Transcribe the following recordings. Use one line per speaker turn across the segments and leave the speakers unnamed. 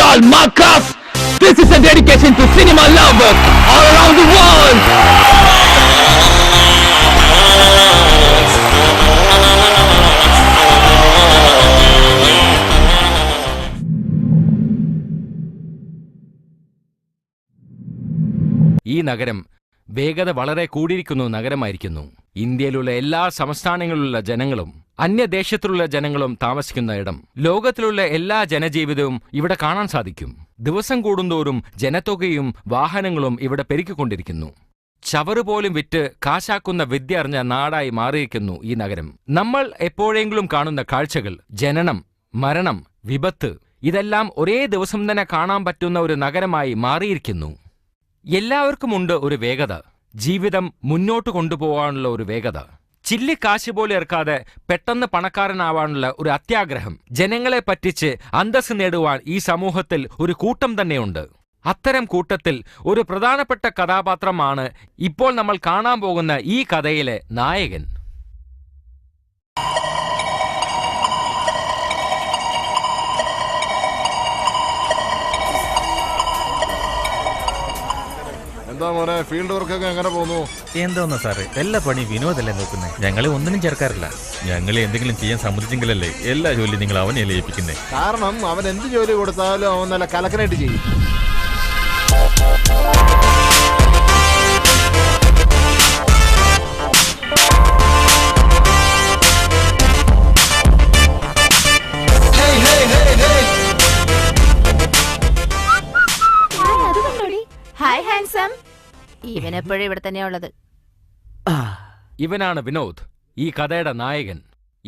all Markov. This is a dedication to cinema lovers all around the world.
ഈ നഗരം വേഗത വളരെ കൂടിയിരിക്കുന്ന നഗരമായിരിക്കുന്നു. ഇന്ത്യയിലുള്ള എല്ലാ സംസ്ഥാനങ്ങളിലുള്ള ജനങ്ങളും അന്യദേശത്തിലുള്ള ജനങ്ങളും താമസിക്കുന്ന ഇടം. ലോകത്തിലുള്ള എല്ലാ ജനജീവിതവും ഇവിടെ കാണാൻ സാധിക്കും. ദിവസം കൂടുന്തോറും ജനത്തൊകയും വാഹനങ്ങളും ഇവിടെ പെരുക്കിക്കൊണ്ടിരിക്കുന്നു. ചവറുപോലും വിറ്റ് കാശാക്കുന്ന വിദ്യ അറിഞ്ഞ നാടായി മാറിയിരിക്കുന്നു ഈ നഗരം. നമ്മൾ എപ്പോഴെങ്കിലും കാണുന്ന കാഴ്ചകൾ, ജനനം, മരണം, വിപത്ത്, ഇതെല്ലാം ഒരേ ദിവസം തന്നെ കാണാൻ പറ്റുന്ന ഒരു നഗരമായി മാറിയിരിക്കുന്നു. എല്ലാവർക്കുമുണ്ട് ഒരു വേഗത, ജീവിതം മുന്നോട്ട് കൊണ്ടുപോകാനുള്ള ഒരു വേഗത. ചില്ലിക്കാശ് പോലെ ഇറക്കാതെ പെട്ടെന്ന് പണക്കാരനാവാനുള്ള ഒരു അത്യാഗ്രഹം. ജനങ്ങളെ പറ്റിച്ച് അന്തസ്സ് നേടുവാൻ ഈ സമൂഹത്തിൽ ഒരു കൂട്ടം തന്നെയുണ്ട്. അത്തരം കൂട്ടത്തിൽ ഒരു പ്രധാനപ്പെട്ട കഥാപാത്രമാണ് ഇപ്പോൾ നമ്മൾ കാണാൻ പോകുന്ന ഈ കഥയിലെ നായകൻ.
എന്താ മോനെ, ഫീൽഡ് വർക്കൊക്കെ എങ്ങനെ പോകുന്നു?
എന്തോന്നാ സാറ്, എല്ലാ പണി വിനോദല്ലേ നോക്കുന്നത്. ഞങ്ങളെ ഒന്നിനും ചേർക്കാറില്ല. ഞങ്ങളെ എന്തെങ്കിലും ചെയ്യാൻ സമ്മതിച്ചെങ്കിലല്ലേ എല്ലാ ജോലി നിങ്ങൾ അവനെ ഏൽപ്പിക്കുന്നേ.
കാരണം അവൻ എന്ത് ജോലി കൊടുത്താലും അവൻ നല്ല കലക്കനായിട്ട് ചെയ്യും.
Hi handsome. ഇവനെപ്പോഴും ഇവിടെ തന്നെയുള്ളത്.
ഇവനാണ് വിനോദ്, ഈ കഥയുടെ നായകൻ.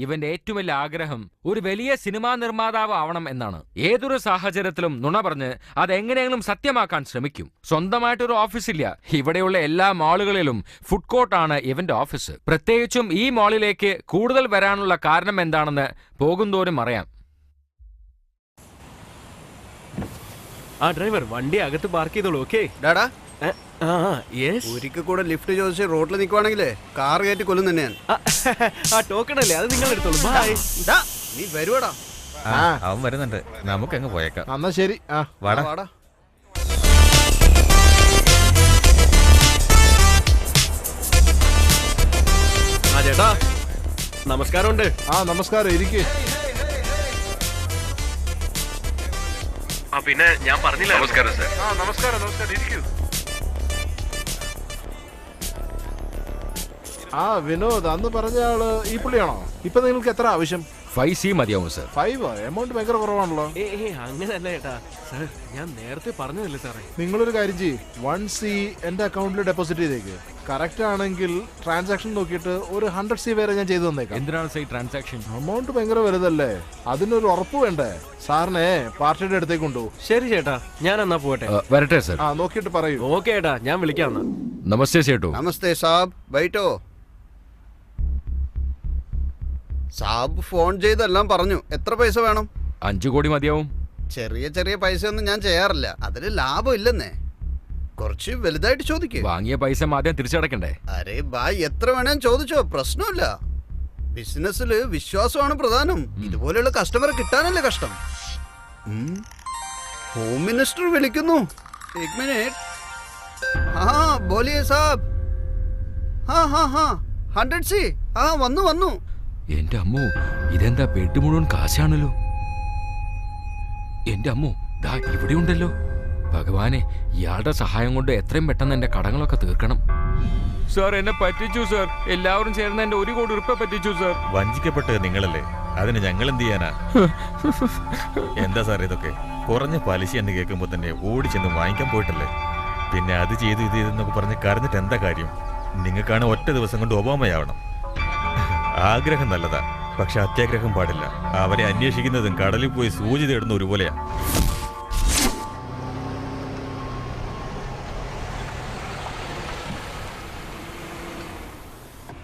ഇവന്റെ ഏറ്റവും വലിയ ആഗ്രഹം ഒരു വലിയ സിനിമാ നിർമ്മാതാവ് ആവണം എന്നാണ്. ഏതൊരു സാഹചര്യത്തിലും നുണ പറഞ്ഞ് അതെങ്ങനെയെങ്കിലും സത്യമാക്കാൻ ശ്രമിക്കും. സ്വന്തമായിട്ടൊരു ഓഫീസില്ല. ഇവിടെയുള്ള എല്ലാ മാളുകളിലും ഫുഡ് കോർട്ടാണ് ഇവന്റെ ഓഫീസ്. പ്രത്യേകിച്ചും ഈ മാളിലേക്ക് കൂടുതൽ വരാനുള്ള കാരണം എന്താണെന്ന് പോകുന്തോറും അറിയാം.
ആ ഡ്രൈവർ, വണ്ടി അകത്ത് പാർക്ക് ചെയ്തോളൂ. ഓക്കെ
ഡാടാ,
ഒരിക്കൽ
കൂടെ ലിഫ്റ്റ് ചോദിച്ച് റോഡിൽ നിൽക്കുവാണെങ്കിലേ കാർ കയറ്റി കൊല്ലും തന്നെയാണ്.
ആ ടോക്കൺ അല്ലേ, അത് നിങ്ങൾ എടുത്തോളൂ. ബൈ.
നീ വരുവാടാ.
അവൻ വരുന്നുണ്ട്, നമുക്ക് അങ്ങ് പോയേക്കാം.
എന്നാ ശരി.
വാടാ.
ആ ചേട്ടാ, നമസ്കാരമുണ്ട്.
നമസ്കാരം, ഇരിക്കേ.
പിന്നെ ഞാൻ പറഞ്ഞില്ല.
നമസ്കാരം സാർ. നമസ്കാരം, ഇരിക്കൂ. വിനോദ്, അന്ന് പറഞ്ഞ ആള് ഈ പുള്ളിയാണോ? ഇപ്പൊ നിങ്ങൾക്ക് എത്ര ആവശ്യം?
5C മതിയാവും സർ.
5? എമൗണ്ട് ഭയങ്കര കുറവാണല്ലോ.
അങ്ങനെയല്ല ചേട്ടാ, സാർ ഞാൻ നേരത്തെ പറഞ്ഞതല്ലേ സാറേ.
നിങ്ങളൊരു കാര്യം ചെയ്യ്, 1C എന്റെ അക്കൗണ്ടിൽ ഡെപ്പോസിറ്റ് ചെയ്തേക്ക്. കറക്റ്റ് ആണെങ്കിൽ ട്രാൻസാക്ഷൻ നോക്കിയിട്ട് ഒരു 100C വരെ ഞാൻ ചെയ്തു തന്നേക്കാം.
എന്തിനാണ് സർ ഈ ട്രാൻസാക്ഷൻ?
അമൗണ്ട് ഭയങ്കര വലുതല്ലേ, അതിനൊരു ഉറപ്പ് വേണ്ടേ? സാറിനെ പാർട്ടിയുടെ അടുത്തേക്ക് കൊണ്ടുപോകും.
ശരി ചേട്ടാ, ഞാൻ എന്നാ പോട്ടെ.
വരട്ടെ സർ.
നോക്കിയിട്ട് പറയൂ.
ഓക്കെ ചേട്ടാ, ഞാൻ വിളിക്കാം.
നമസ്തേ സേട്ടു.
നമസ്തേ സാബ്, ബൈറ്റോ. സാബ് ഫോൺ ചെയ്തെല്ലാം പറഞ്ഞു. എത്ര പൈസ വേണം?
5 കോടി മതിയാവും.
ചെറിയ ചെറിയ പൈസ ഒന്നും ഞാൻ ചെയ്യാറില്ല, അതിന് ലാഭം ഇല്ലെന്നേ. കുറച്ച് വലുതായിട്ട് ചോദിക്കേ.
വാങ്ങിയ പൈസ ആദ്യം തിരിച്ചടക്കണ്ടേ?
അരേ ബായ്, എത്ര വേണേലും ചോദിച്ചോ, പ്രശ്നമില്ല. ബിസിനസ്സില് വിശ്വാസമാണ് പ്രധാനം. ഇതുപോലെയുള്ള കസ്റ്റമറെ കിട്ടാനല്ലേ കഷ്ടം. ഹോം മിനിസ്റ്റർ വിളിക്കുന്നു. एक मिनट. हाँ बोलिए साहब. हाँ हाँ हाँ 100C. हाँ വന്നു വന്നു.
എന്റെ അമ്മോ, ഇതെന്താ ബെഡ് മുഴുവൻ കാശാണല്ലോ. എന്റെ അമ്മോ, ദാ ഇവിടെ ഉണ്ടല്ലോ. ഭഗവാനെ, ഇയാളുടെ സഹായം കൊണ്ട് എത്രയും പെട്ടെന്ന് എന്റെ കടങ്ങളൊക്കെ തീർക്കണം. സാർ, എന്നെ പറ്റിച്ചു സാർ. എല്ലാവരും ചേർന്ന് എന്റെ 1 കോടി രൂപ പറ്റിച്ചു സാർ.
വഞ്ചിക്കപ്പെട്ടത് നിങ്ങളല്ലേ, അതിന് ഞങ്ങൾ എന്ത് ചെയ്യാനാ? എന്താ സാർ ഇതൊക്കെ? കുറഞ്ഞ പലിശ എന്ന് കേൾക്കുമ്പോ തന്നെ ഓടിച്ചെന്ന് വാങ്ങിക്കാൻ പോയിട്ടല്ലേ. പിന്നെ അത് ചെയ്തു ഇത് ചെയ്തെന്നൊക്കെ പറഞ്ഞ് കരഞ്ഞിട്ട് എന്താ കാര്യം? നിങ്ങൾക്കാണ് ഒറ്റ ദിവസം കൊണ്ട് ഒബാമയാവണം. ആഗ്രഹം നല്ലതാ, പക്ഷെ അത്യാഗ്രഹം പാടില്ല. അവരെ അന്വേഷിക്കുന്നതും കടലിൽ പോയി സൂചി തേടുന്ന ഒരുപോലെയാ.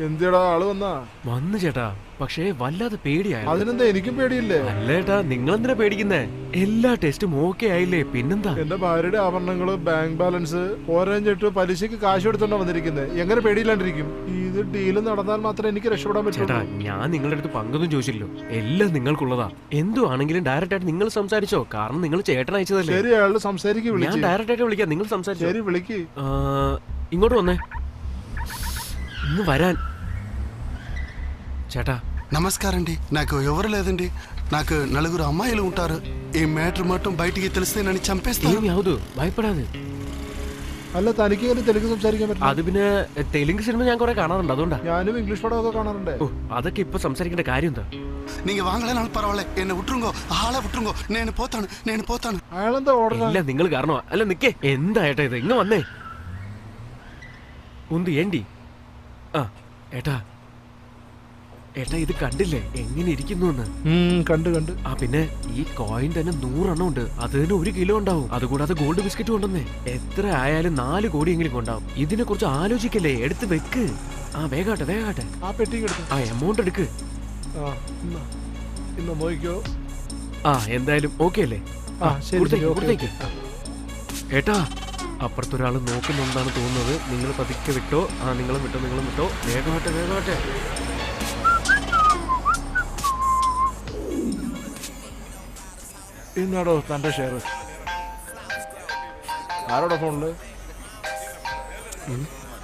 എന്തിടാ ആള് വന്നാ?
വന്നു ചേട്ടാ, പക്ഷേ വല്ലാതെ പേടിയായിരുന്നു.
അതിനെന്താ, എനിക്കും പേടിയില്ലേ?
അല്ല ചേട്ടാ, നിങ്ങൾ എന്തിനാ പേടിക്കുന്നേ? എല്ലാ ടെസ്റ്റും ഓക്കെ ആയില്ലേ, പിന്നെന്താ?
എന്റെ ഭാര്യയുടെ ആഭരണങ്ങള്, ബാങ്ക് ബാലൻസ് ഓരോ പലിശക്ക് കാശ് എടുത്തോണ്ടാ വന്നിരിക്കുന്നത്. എങ്ങനെ പേടിയില്ലാണ്ടിരിക്കും? ഇത് ഡീല് നടന്നാൽ മാത്രമേ എനിക്ക് രക്ഷപ്പെടാൻ
ചേട്ടാ,
പറ്റൂ.
ഞാൻ നിങ്ങളുടെ അടുത്ത് പങ്കൊന്നും ചോദിച്ചില്ലോ, എല്ലാം നിങ്ങൾക്കുള്ളതാ. എന്തു ആണെങ്കിലും ഡയറക്റ്റ് ആയിട്ട് നിങ്ങൾ സംസാരിച്ചോ, കാരണം നിങ്ങൾ ചേട്ടൻ അയച്ചതല്ലേ.
ശരി, അയാള് സംസാരിക്ക്,
ഞാൻ
വിളിച്ച്.
ഡയറക്റ്റ് ആയിട്ട് വിളിക്കാം, നിങ്ങൾ സംസാരിച്ചോ.
ശരി, വിളിക്ക്.
ഇങ്ങോട്ട് വന്നേ, ഇന്ന് వరాన్ చేటా.
నమస్కారం అండి. నాకు ఎవరు లేదండి. నాకు నలుగురు అమ్మాయిలు ఉంటారు. ఈ మ్యాటర్ మొత్తం బయటికి తెలిస్తే నన్ను చంపేస్తాను.
ఏమి అవదు, భయపడాదు.
അല്ല, തനിക്ക് എങ്ങനെ തെലുങ്ക് സംസാരിക്കാൻ പറ്റും?
അത് പിന്നെ തെലുങ്ക് സിനിമ ഞാൻ കുറെ കാണാറുണ്ട്, അതുകൊണ്ടാ.
ഞാനും ഇംഗ്ലീഷ് പടമൊക്കെ കാണാറുണ്ട്.
ഓ, അതൊക്കെ ഇപ്പൊ സംസാരിക്കേണ്ട കാര്യം എന്താ?
நீங்க வாங்கலனாலும் பரவாயில்ல, என்ன விட்டுருங்கோ, ஆளை விட்டுருங்கോ, నేను పోతాను.
അയാളെന്താ ഓർഡർ?
ഇല്ല, നിങ്ങൾ കാരണമാ. അല്ല നിക്കേ, എന്താ ഏട്ടാ ഇത്? ഇങ്ങ് വന്നേ. ഉണ്ട് ഏണ്ടി. ആ ഏട്ടാ, ഏട്ടാ ഇത് കണ്ടില്ലേ എങ്ങനെ ഇരിക്കുന്നു എന്ന്?
കണ്ട്.
ആ പിന്നെ ഈ കോയിൻ തന്നെ 100 എണ്ണം ഉണ്ട്. അത് തന്നെ 1 കിലോ ഉണ്ടാവും. അതുകൂടാതെ ഗോൾഡ് ബിസ്ക്കറ്റ് കൊണ്ടുവന്നേ. എത്ര ആയാലും 4 കോടിയെങ്കിലും കൊണ്ടാവും. ഇതിനെ കുറിച്ച് ആലോചിക്കല്ലേ, എടുത്ത് വെക്ക്. ആ വേഗാട്ടെ.
ആ പെട്ടി എടുത്തു.
ആ എമൗണ്ട് എടുക്ക്.
ഇന്ന് നോക്കിയോ.
ആ എന്തായാലും ഓക്കെ അല്ലേ?
ആ, ശരി,
കൊടുത്തേക്ക്. ഏട്ടാ, അപ്പുറത്തൊരാൾ നോക്കുന്നുണ്ടെന്നാണ് തോന്നുന്നത്. നിങ്ങൾ പതുക്കെ വിട്ടോ. ആ നിങ്ങളും വിട്ടോ. വേഗമാട്ടെ.
ഇന്നാടോ തന്റെ ഷെയർ. ആരോടാ ഫോണില്?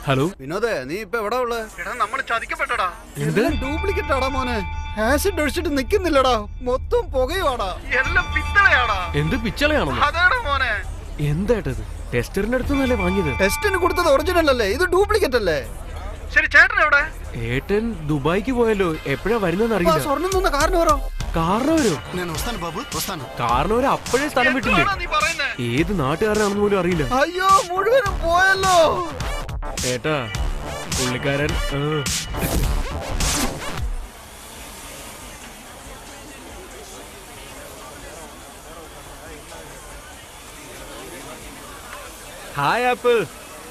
ഹലോ
വിനോദേ, നീ ഇപ്പൊ എവിടെ ഉള്ളത്? എടാ, നമ്മൾ ചതിക്കപ്പെട്ടടാ.
എന്ത്?
ഡ്യൂപ്ലിക്കേറ്റ് ആടാ മോനെ. ആസിഡ് ഒഴിച്ചിട്ട് നിക്കുന്നില്ലടാ, മൊത്തം പുകയുവാടാ, എല്ലാം പിത്തളയാടാ.
എന്ത് പിച്ചളയാണോ?
അതാണ് മോനെ.
എന്തായിട്ടത്? ടെസ്റ്ററിന്റെ അടുത്തുനിന്നല്ലേ വാങ്ങിയത്?
ടെസ്റ്റിന് കൊടുത്തത് ഒറിജിനൽ അല്ലേ, ഇത് ഡ്യൂപ്ലിക്കേറ്റ് അല്ലേ? ശരി, ചേട്ടൻ എവിടെ?
ഏട്ടൻ ദുബായിക്ക് പോയല്ലോ. എപ്പോഴാ വരുന്നതെന്ന് അറിയില്ല.
സ്വർണ്ണം തന്ന കാരണവരോ?
കാരണവരോ?
నేను వస్తాను బాబు, వస్తాను.
കാരണവര് അപ്പോഴേ സ്ഥലം വിട്ടില്ലേ. ഏത് നാട്ടുകാരനാണെന്ന് പോലും അറിയില്ല.
അയ്യോ, മുഴുവനും പോയല്ലോ.
ഏട്ടാ, പുള്ളിക്കാരൻ hi apple.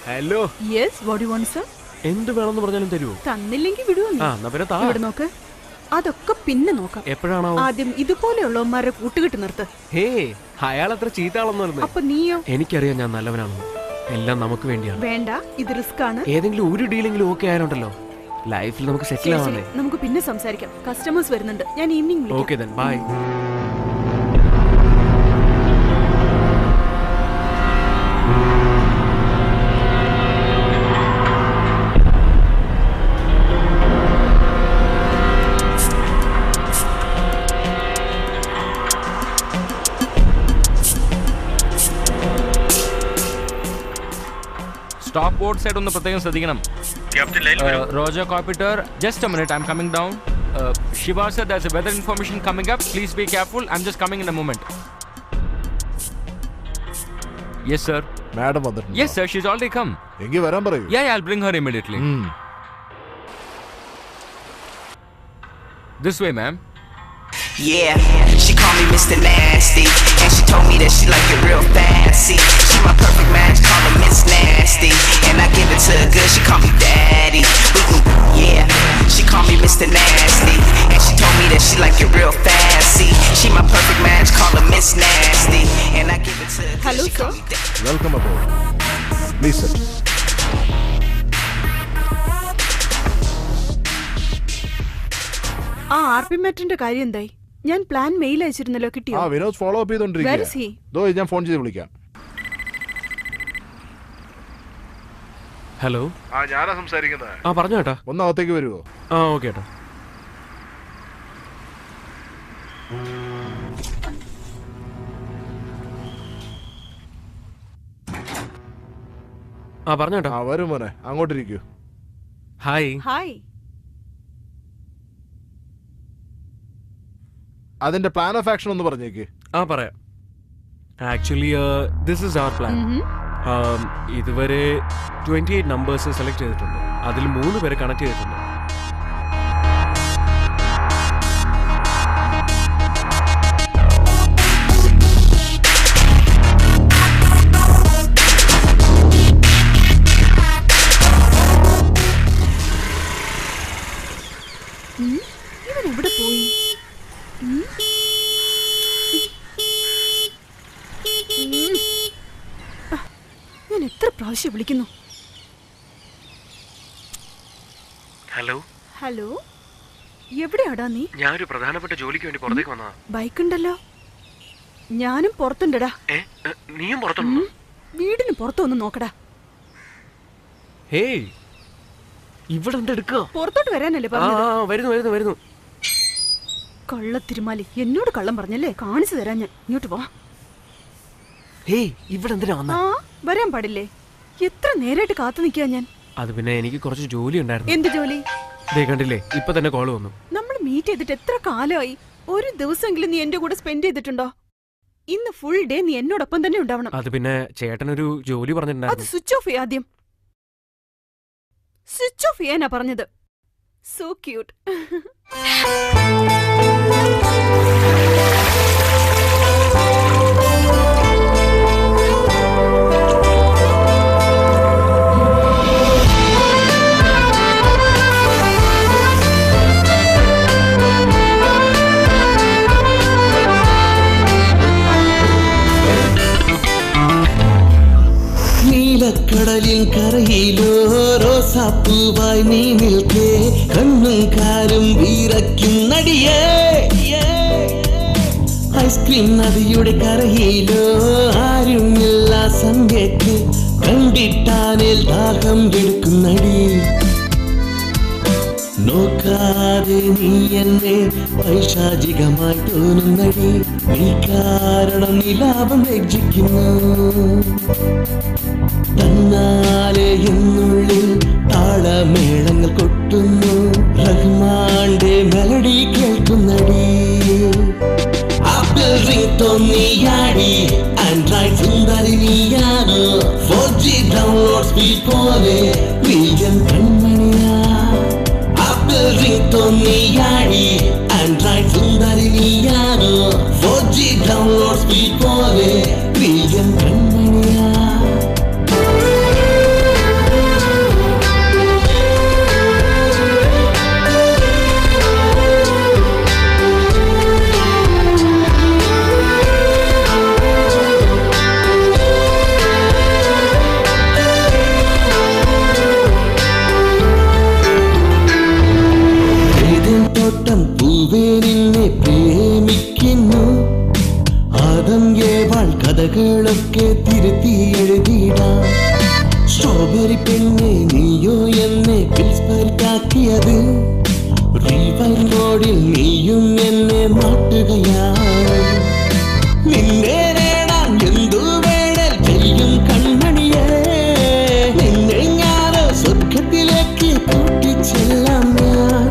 Hello.
Yes, what you want sir?
എന്ത് വേണമെന്ന് പറഞ്ഞാലും തരുമോ?
തന്നില്ലെങ്കിൽ വിടുവോ?
ആ എന്നാ പിന്നെ താ.
ഇവിടെ നോക്ക്, അതൊക്കെ പിന്നെ നോക്കാം.
എപ്പോഴാണോ?
ആദ്യം ഇതുപോലെയുള്ളവന്മാരെ കൂട്ടുകെട്ട് നിർത്ത്.
ഹേ, അയാൾ അത്ര ചീത്ത ആളൊന്നും.
അപ്പൊ നീയോ?
എനിക്കറിയാം ഞാൻ നല്ലവനാണെന്ന്. എല്ലാം നമുക്ക് വേണ്ടിയാണ്.
വേണ്ട, ഇത് റിസ്ക് ആണ്.
ഏതെങ്കിലും ഒരു ഡീലെങ്കിലും ഓക്കെ ആയാലുണ്ടല്ലോ, ലൈഫിൽ നമുക്ക് സെറ്റിൽ ആവാനേ.
നമുക്ക് പിന്നെ സംസാരിക്കാം. കസ്റ്റമേഴ്സ് വരുന്നുണ്ട്, ഞാൻ evening.
Okay then bye.
Stop board side ഒന്ന് പ്രത്യേകം ശ്രദ്ധിക്കണം. റോജർ കോർപ്പിറ്റർ, just a minute, I am coming down. Shiva sir, there's a weather information coming up. Please be careful. I'm just coming in a moment. Yes sir.
Madam വന്നിട്ടുണ്ട്.
Yes sir, she's already come.
എങ്കിൽ വരാൻ പറയൂ.
Yeah, I'll bring her immediately. This way, ma'am.
Yeah, she called me Mr. Nasty, and she told me that she like it real fancy. She my perfect match, call her Miss Nasty, and I give it to her good, she call me Daddy. Yeah, she call me Mr. Nasty, and she told me that she like it real fancy. She my perfect match, call her Miss Nasty, and I give it to her good,
Hello,
she call
sir.
me Daddy.
Welcome aboard. Please sit.
ആ ആർപിമെറ്റിന്റെ കാര്യം എന്തായി? ഞാൻ plan mail അയച്ചിരുന്നല്ലോ, കിട്ടിയോ?
ആ, Vinod follow up
Where is he?
ചെയ്തോണ്ടിരിക്കുക. ഞാൻ phone ചെയ്ത് വിളിക്കാം.
Hello.
ആ, ഞാനാ സംസാരിക്കുന്നത്.
ആ പറഞ്ഞോ ഏട്ടാ.
ഒന്ന് അകത്തേക്ക് വരുമോ?
ആ ഓക്കെ ഏട്ടാ. ആ പറഞ്ഞോ ഏട്ടാ.
ആ, വരും മോനെ, അങ്ങോട്ടിരിക്കൂ.
ഹായ്.
ഹായ്.
അതിന്റെ പ്ലാൻ ഓഫ് ആക്ഷൻ ഒന്ന് പറഞ്ഞേക്ക്.
ആ പറയാം. Actually this is our plan. ഇതുവരെ 28 നമ്പേഴ്സ് സെലക്ട് ചെയ്തിട്ടുണ്ട്. അതിൽ 3 പേരെ കണക്ട് ചെയ്തിട്ടുണ്ട്.
പ്രാവശ്യം വിളിക്കുന്നു.
ഹലോ
ഹലോ, എവിടെയാടാ നീ?
ഞാനൊരു പ്രധാനപ്പെട്ട ജോലിക്ക് വേണ്ടി പുറത്തേക്ക് വന്നതാ.
ബൈക്ക് ഉണ്ടല്ലോ. ഞാനും പുറത്തുണ്ടടാ.
നീയും പുറത്തുണ്ടോ?
വീടിന് പുറത്തൊന്ന് നോക്കടാ.
ഹേയ്, ഇവിടെ എന്തെടുക്കുക?
പുറത്തോട്ട് വരാനല്ലേ പറഞ്ഞത്?
വരുന്നു വരുന്നു വരുന്നു.
കള്ളത്തിരുമാലി, എന്നോട് കള്ളം പറഞ്ഞല്ലേ? കാണിച്ചു തരാൻ ഞാൻ. ഇങ്ങോട്ട് വാ.
ഹേയ്, ഇവിടെ എന്തിനാ വന്ന?
വരാൻ പാടില്ലേ? എത്ര നേരായിട്ട് കാത്തു നിൽക്കാ ഞാൻ.
അത് പിന്നെ എനിക്ക് കുറച്ച് ജോലി ഉണ്ടായിരുന്നു.
എന്ത് ജോലി?
ദേ കണ്ടില്ലേ, ഇപ്പൊ തന്നെ കോള് വന്നു.
നമ്മൾ മീറ്റ് ചെയ്തിട്ട് എത്ര കാലമായി? ഒരു ദിവസമെങ്കിലും നീ എന്റെ കൂടെ സ്പെൻഡ് ചെയ്തിട്ടുണ്ടോ? ഇന്ന് ഫുൾ ഡേ നീ എന്നോടൊപ്പം തന്നെ ഉണ്ടാവണം.
അത് പിന്നെ ചേട്ടനൊരു ജോലി
അത്
പറഞ്ഞിട്ടുണ്ടായിരുന്നു.
സ്വിച്ച് ഓഫ് ചെയ്യാം. ആദ്യം സ്വിച്ച് ഓഫ് ചെയ്യാനാ പറഞ്ഞത്. So cute.
നീലക്കടലിൻ കരയിലോ റോസാപ്പൂവായി നീ നിൽക്കേ, കണ്ണും കാലും വീരയ്ക്കും നടിയേ. ഐസ്ക്രീം നദിയുടെ കരയിലോ ആരുമില്ല സന്ധ്യക്ക്, കണ്ടിട്ടാനേൽ ദാഹം എടുക്കുന്നടി. നോക്കാതെ നീ എന്നെ പൈശാചികമായി തോന്നുന്നടി, നീ കാരണം നിലാപം രക്ഷിക്കുന്നു. തന്നാലെ എന്നുള്ളിൽ താളമേളങ്ങൾ കൊട്ടുന്നു, റഹ്മാന്റെ മെലഡി കേൾക്കുന്നടി. ആപ്പിൾ റിംഗ് തോന്നിയാടി, ആൻഡ്രോയിഡ് സുന്ദരി നീയാണോ? 4G ഡൗൺലോഡ് സ്പീഡ് പോലെ മില്യൺ കൺമണിയാ. ആപ്പിൾ റിംഗ് തോന്നിയാടി, ആൻഡ്രോയിഡ് സുന്ദരി നീയാണോ? 4G ഡൗൺലോഡ് സ്പീഡ് പോലെ മില്യൺ കൺമണിയാ. കഥകളൊക്കെ തിരുത്തി എഴുതിടാം. സ്ട്രോബെറി പെണ്ണെ നീയോ എന്നെ പിൽസ്പരിക്കാക്കിയത്, റീവൈൻഡോടിൽ നീയും എന്നെ മാട്ടുകയാണ്. നിന്നെ നേടാൻ എന്തു വേണൽ ചെയ്യും കൺമണിയേ, നിന്നെ ഞാനോ സ്വർഗത്തിലേക്ക് കൂട്ടിച്ചെല്ലാം ഞാൻ.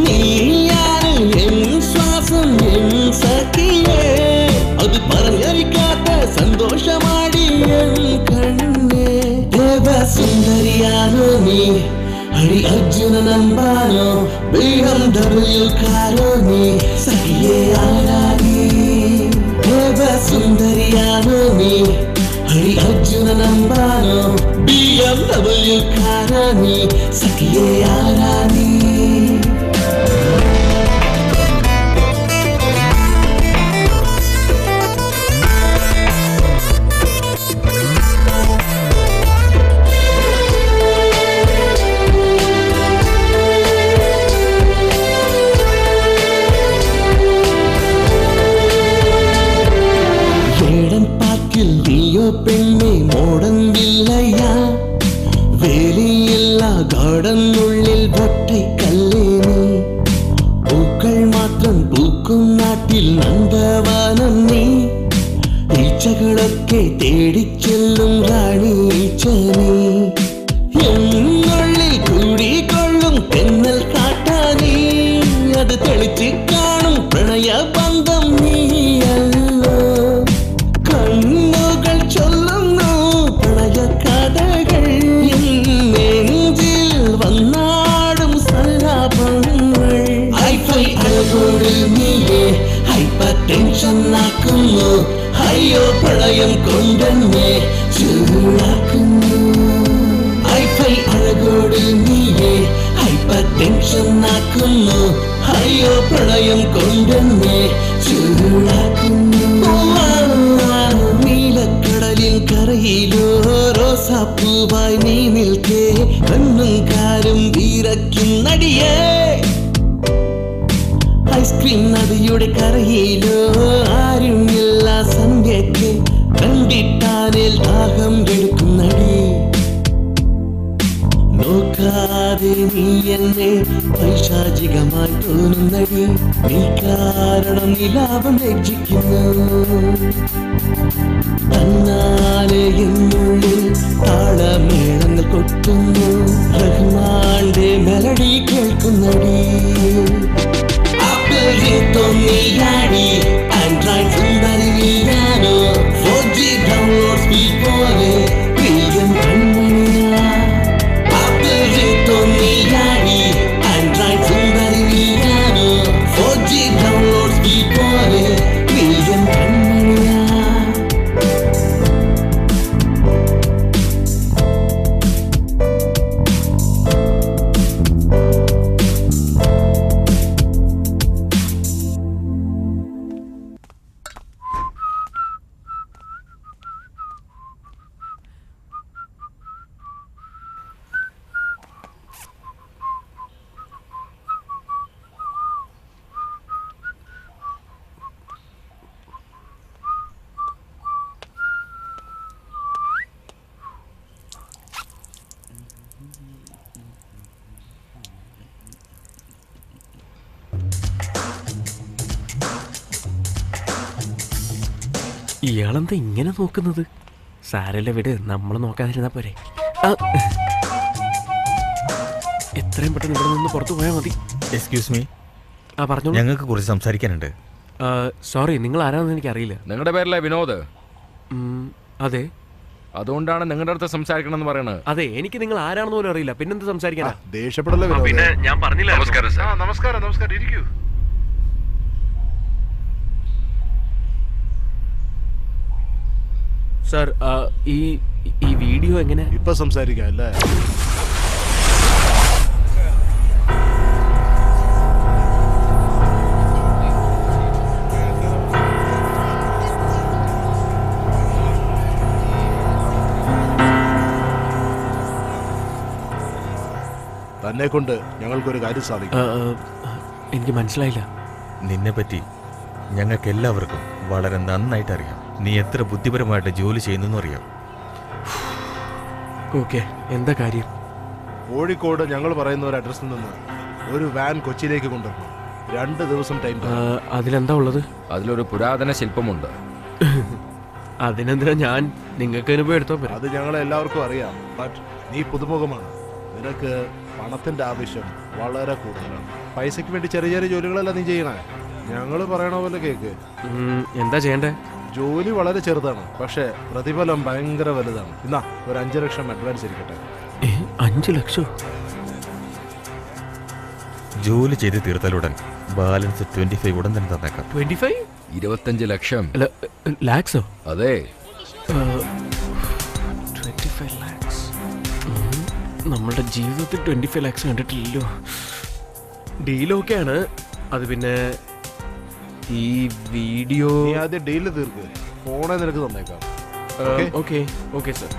നീയാണ് എൻ ശ്വാസം, എൻ സഖിയേ, അത് പറഞ്ഞറിക്കാത്ത സന്തോഷമാടി എൻ കണ്ണേ. ദേവസുന്ദരിയാണോ നീ, അടി അർജുന നമ്പാനോ, BMW കാരോ നീ, സഖിയേ ആരാധി. ദേവസുന്ദരിയാണോ നീ, അടി അർജുന നമ്പാനോ, BMW കാരോ നീ, സഖിയേ ആരാധി. പെണ്ണെ മോടന്നില്ലയാ, വേലിയില്ല ഗാർഡനുള്ളിൽ ഒറ്റയ്ക്കല്ലേ നീ. പൂക്കൾ മാത്രം പൂക്കും നാട്ടിൽ നന്ദവനം നീ, ഈച്ചകളൊക്കെ തേടിച്ചെല്ലും റാണി ഈച്ച നീ. എന്നുള്ളിൽ കൂടിക്കൊള്ളും തെന്നൽ കാട്ടാനീ, അത് തെളിച്ച് കാണും പ്രണയബന്ധം നീയല്ലോ. കണ്ണുകൾ ചൊല്ലുന്നു പ്രണയ കഥകൾ, നെഞ്ചിൽ വന്നാടും സല്ലാപങ്ങൾ. ഹൈഫൈ അഴകോട് നീയെ ഹൈപ്പർ ടെൻഷൻ ആക്കുന്നു, അയ്യോ പ്രളയം കൊണ്ടെന്നെ ചൂടാക്കുന്നു. ഹൈഫൈ അഴകോട് നീയെ ഹൈപ്പർ ടെൻഷൻ ആക്കുന്നു, അയ്യോ പ്രളയം കൊണ്ടെന്നെ ചൂടാക്കുന്നു. നീലക്കടലിൻ കരയിലോ റോസ റോസാപ്പൂവായി നീ നിൽക്കേ കണ്ണും കാരും വീരയ്ക്കുന്നടിയേ ഐസ്ക്രീം നദിയുടെ കരയിലോ ആരുമില്ല സന്ധ്യയ്ക്ക് കണ്ടിട്ടാനിൽ ദാഹം എടുക്കുന്നടി നോക്കാതെ നീ എന്നെ പൈശാചികമായി തോന്നുന്നടി നീ കാരണം നിലാപം രക്ഷിക്കുന്നു തന്നാലെ എന്നുള്ളിൽ താളമേളങ്ങൾ കൊട്ടുന്നു റഹ്മാന്റെ മെലഡി കേൾക്കുന്നടി Apelito നീയാടി ആൻഡ്രോയിഡ് സുന്ദരി നീയാണോ 4G download speed പോലെ പ്രിയം കൺമണിയാ Apelito നീയാടി ആൻഡ്രോയിഡ് സുന്ദരി നീയാണോ 4G download speed പോലെ പ്രിയം കൺമണിയാ
ഇയാളെന്താ ഇങ്ങനെ നോക്കുന്നത്? സാരല്ല വിട്, നമ്മൾ നോക്കാതിരുന്നാ പോരെ. എത്രയും പെട്ടെന്ന് ഇവിടെ നിന്ന് പുറത്തു പോയാൽ മതി.
എക്സ്ക്യൂസ് മീ,
പറഞ്ഞു.
ഞങ്ങൾക്ക് കുറച്ച് സംസാരിക്കാനുണ്ട്.
സോറി, നിങ്ങൾ ആരാണെന്ന് എനിക്കറിയില്ല.
നിങ്ങളുടെ പേരല്ലേ വിനോദ്?
അതെ.
അതുകൊണ്ടാണ് നിങ്ങളുടെ അടുത്ത് സംസാരിക്കണം എന്ന് പറയണത്.
അതെ, എനിക്ക് നിങ്ങൾ ആരാണെന്ന് പോലും അറിയില്ല, പിന്നെന്ത് സംസാരിക്കാനാ?
ദേഷ്യപ്പെടല്ലേ?
പിന്നെ ഞാൻ പറഞ്ഞില്ല.
നമസ്കാരം സാർ.
നമസ്കാരം നമസ്കാരം, ഇരിക്കൂ.
സാർ, ഈ വീഡിയോ എങ്ങനെ?
ഇപ്പൊ സംസാരിക്കാം അല്ലേ? തന്നെ കൊണ്ട് ഞങ്ങൾക്കൊരു കാര്യം സാധിക്കും.
എനിക്ക് മനസ്സിലായില്ല.
നിന്നെ പറ്റി ഞങ്ങൾക്ക് എല്ലാവർക്കും വളരെ നന്നായിട്ട് അറിയാം. നീ എത്ര ബുദ്ധിപരമായിട്ട് ജോലി ചെയ്യുന്നു അറിയാം.
ഓക്കെ, എന്താ കാര്യം?
കോഴിക്കോട് ഞങ്ങൾ പറയുന്ന ഒരു അഡ്രസ്സിൽ നിന്ന് ഒരു വാൻ കൊച്ചിയിലേക്ക് കൊണ്ടുവരണം. 2 ദിവസം ടൈം.
അതിലെന്താ ഉള്ളത്?
അതിലൊരു പുരാതന ശില്പമുണ്ട്.
അതിനെന്തിനാ ഞാൻ? നിങ്ങൾക്ക് അനുഭവം എടുത്തോ?
അത് ഞങ്ങളെ എല്ലാവർക്കും അറിയാം. ബട്ട് നീ പുതുമുഖമാണ്. നിനക്ക് പണത്തിന്റെ ആവശ്യം വളരെ കൂടുതലാണ്. പൈസക്ക് വേണ്ടി ചെറിയ ചെറിയ ജോലികളല്ല നീ ചെയ്യണേ. ഞങ്ങൾ പറയണ പോലെ കേക്ക്.
എന്താ ചെയ്യണ്ടേ?
ജോലി വളരെ ചെറുതാണ്, പക്ഷെ പ്രതിഫലം ഭയങ്കര വലുതാണ്. എന്നാ ഒരു 5 ലക്ഷം അഡ്വാൻസ് ഇരിക്കട്ടെ.
5 ലക്ഷം?
ജോലി ചെയ്ത് തീർത്താലുടൻ ബാലൻസ് 25 ഉടൻ തന്നെ തന്നേക്കാം.
25?
25 ലക്ഷം.
ലാക്സോ?
അതെ.
25 ലാക്സ്. നമ്മളുടെ ജീവിതത്തിൽ 25 ലാക്സ് കണ്ടിട്ടില്ലല്ലോ. ഡീലൊക്കെയാണ് അത്. പിന്നെ ഈ വീഡിയോ
നീ ആദ്യം ഡീല് തീർക്ക്. ഫോണെ നിനക്ക് തന്നേക്കാം.
Okay okay sir.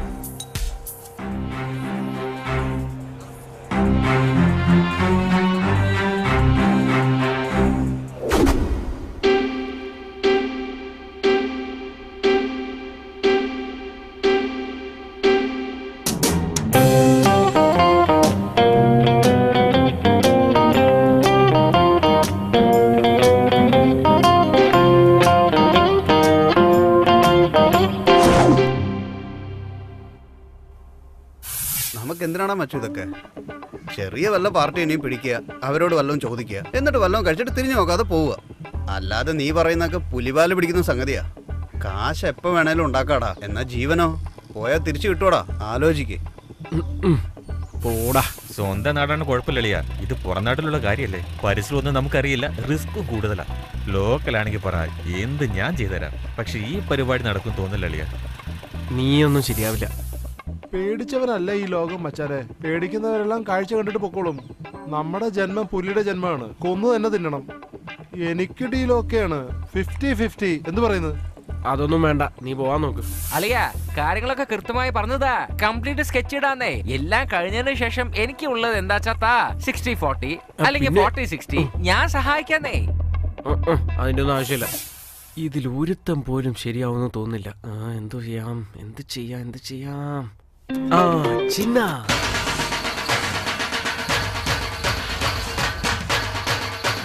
എന്തിനാണ് മച്ചു ഇതൊക്കെ? ചെറിയ വല്ല പാർട്ടി ഇനിയും പിടിക്കുക, അവരോട് വല്ലതും ചോദിക്കുക, എന്നിട്ട് വല്ലതും കഴിച്ചിട്ട് തിരിഞ്ഞു നോക്കാതെ പോവുക. അല്ലാതെ നീ പറയുന്നൊക്കെ പുലിപാല് പിടിക്കുന്ന സംഗതിയാ. കാശ് എപ്പോൾ വേണേലും ഉണ്ടാക്കാടാ. എന്നാ ജീവനോ പോയാൽ തിരിച്ചു കിട്ടൂടാ. ആലോചിക്ക്.
പോടാ. സ്വന്തം നാടാണ് കുഴപ്പമില്ല. ഇത് പുറം നാട്ടിലുള്ള കാര്യമല്ലേ? പരിസരം ഒന്നും നമുക്കറിയില്ല, റിസ്ക് കൂടുതലാ. ലോക്കലാണെങ്കിൽ പറ എന്ത് ഞാൻ ചെയ്തുതരാം. പക്ഷെ ഈ പരിപാടി നടക്കും തോന്നില്ല.
നീയൊന്നും ശരിയാവില്ല.
പേടിച്ചവരല്ല ഈ ലോകം മച്ചാരെ. പേടിക്കുന്നവരെല്ലാം കാഴ്ച കണ്ടിട്ട് പൊക്കോളും. നമ്മുടെ ജന്മം പുലിയുടെ ജന്മമാണ്. കൊന്നു തന്നെ തിന്നണം. എനിക്ക് ഡീലൊക്കെയാണ്. 50-50 എന്ത് പറയുന്നത്?
അതൊന്നും വേണ്ട, നീ പോവാൻ നോക്ക്.
അളിയ കാര്യങ്ങളൊക്കെ കൃത്യമായി പറഞ്ഞതാ. കംപ്ലീറ്റ് സ്കെച്ച് ഇടാന്നേ. എല്ലാം കഴിഞ്ഞതിന് ശേഷം എനിക്ക് ഉള്ളത് എന്താച്ചാ 60-40 അല്ലെങ്കിൽ 40-60 ഞാൻ സഹായിക്കാന്നേ.
അതിന്റെ ഒന്നും ആവശ്യമില്ല. ഇതിൽ ഒരുത്തം പോലും ശരിയാവുമെന്ന് തോന്നില്ല. എന്തു ചെയ്യാം. ചിന്ന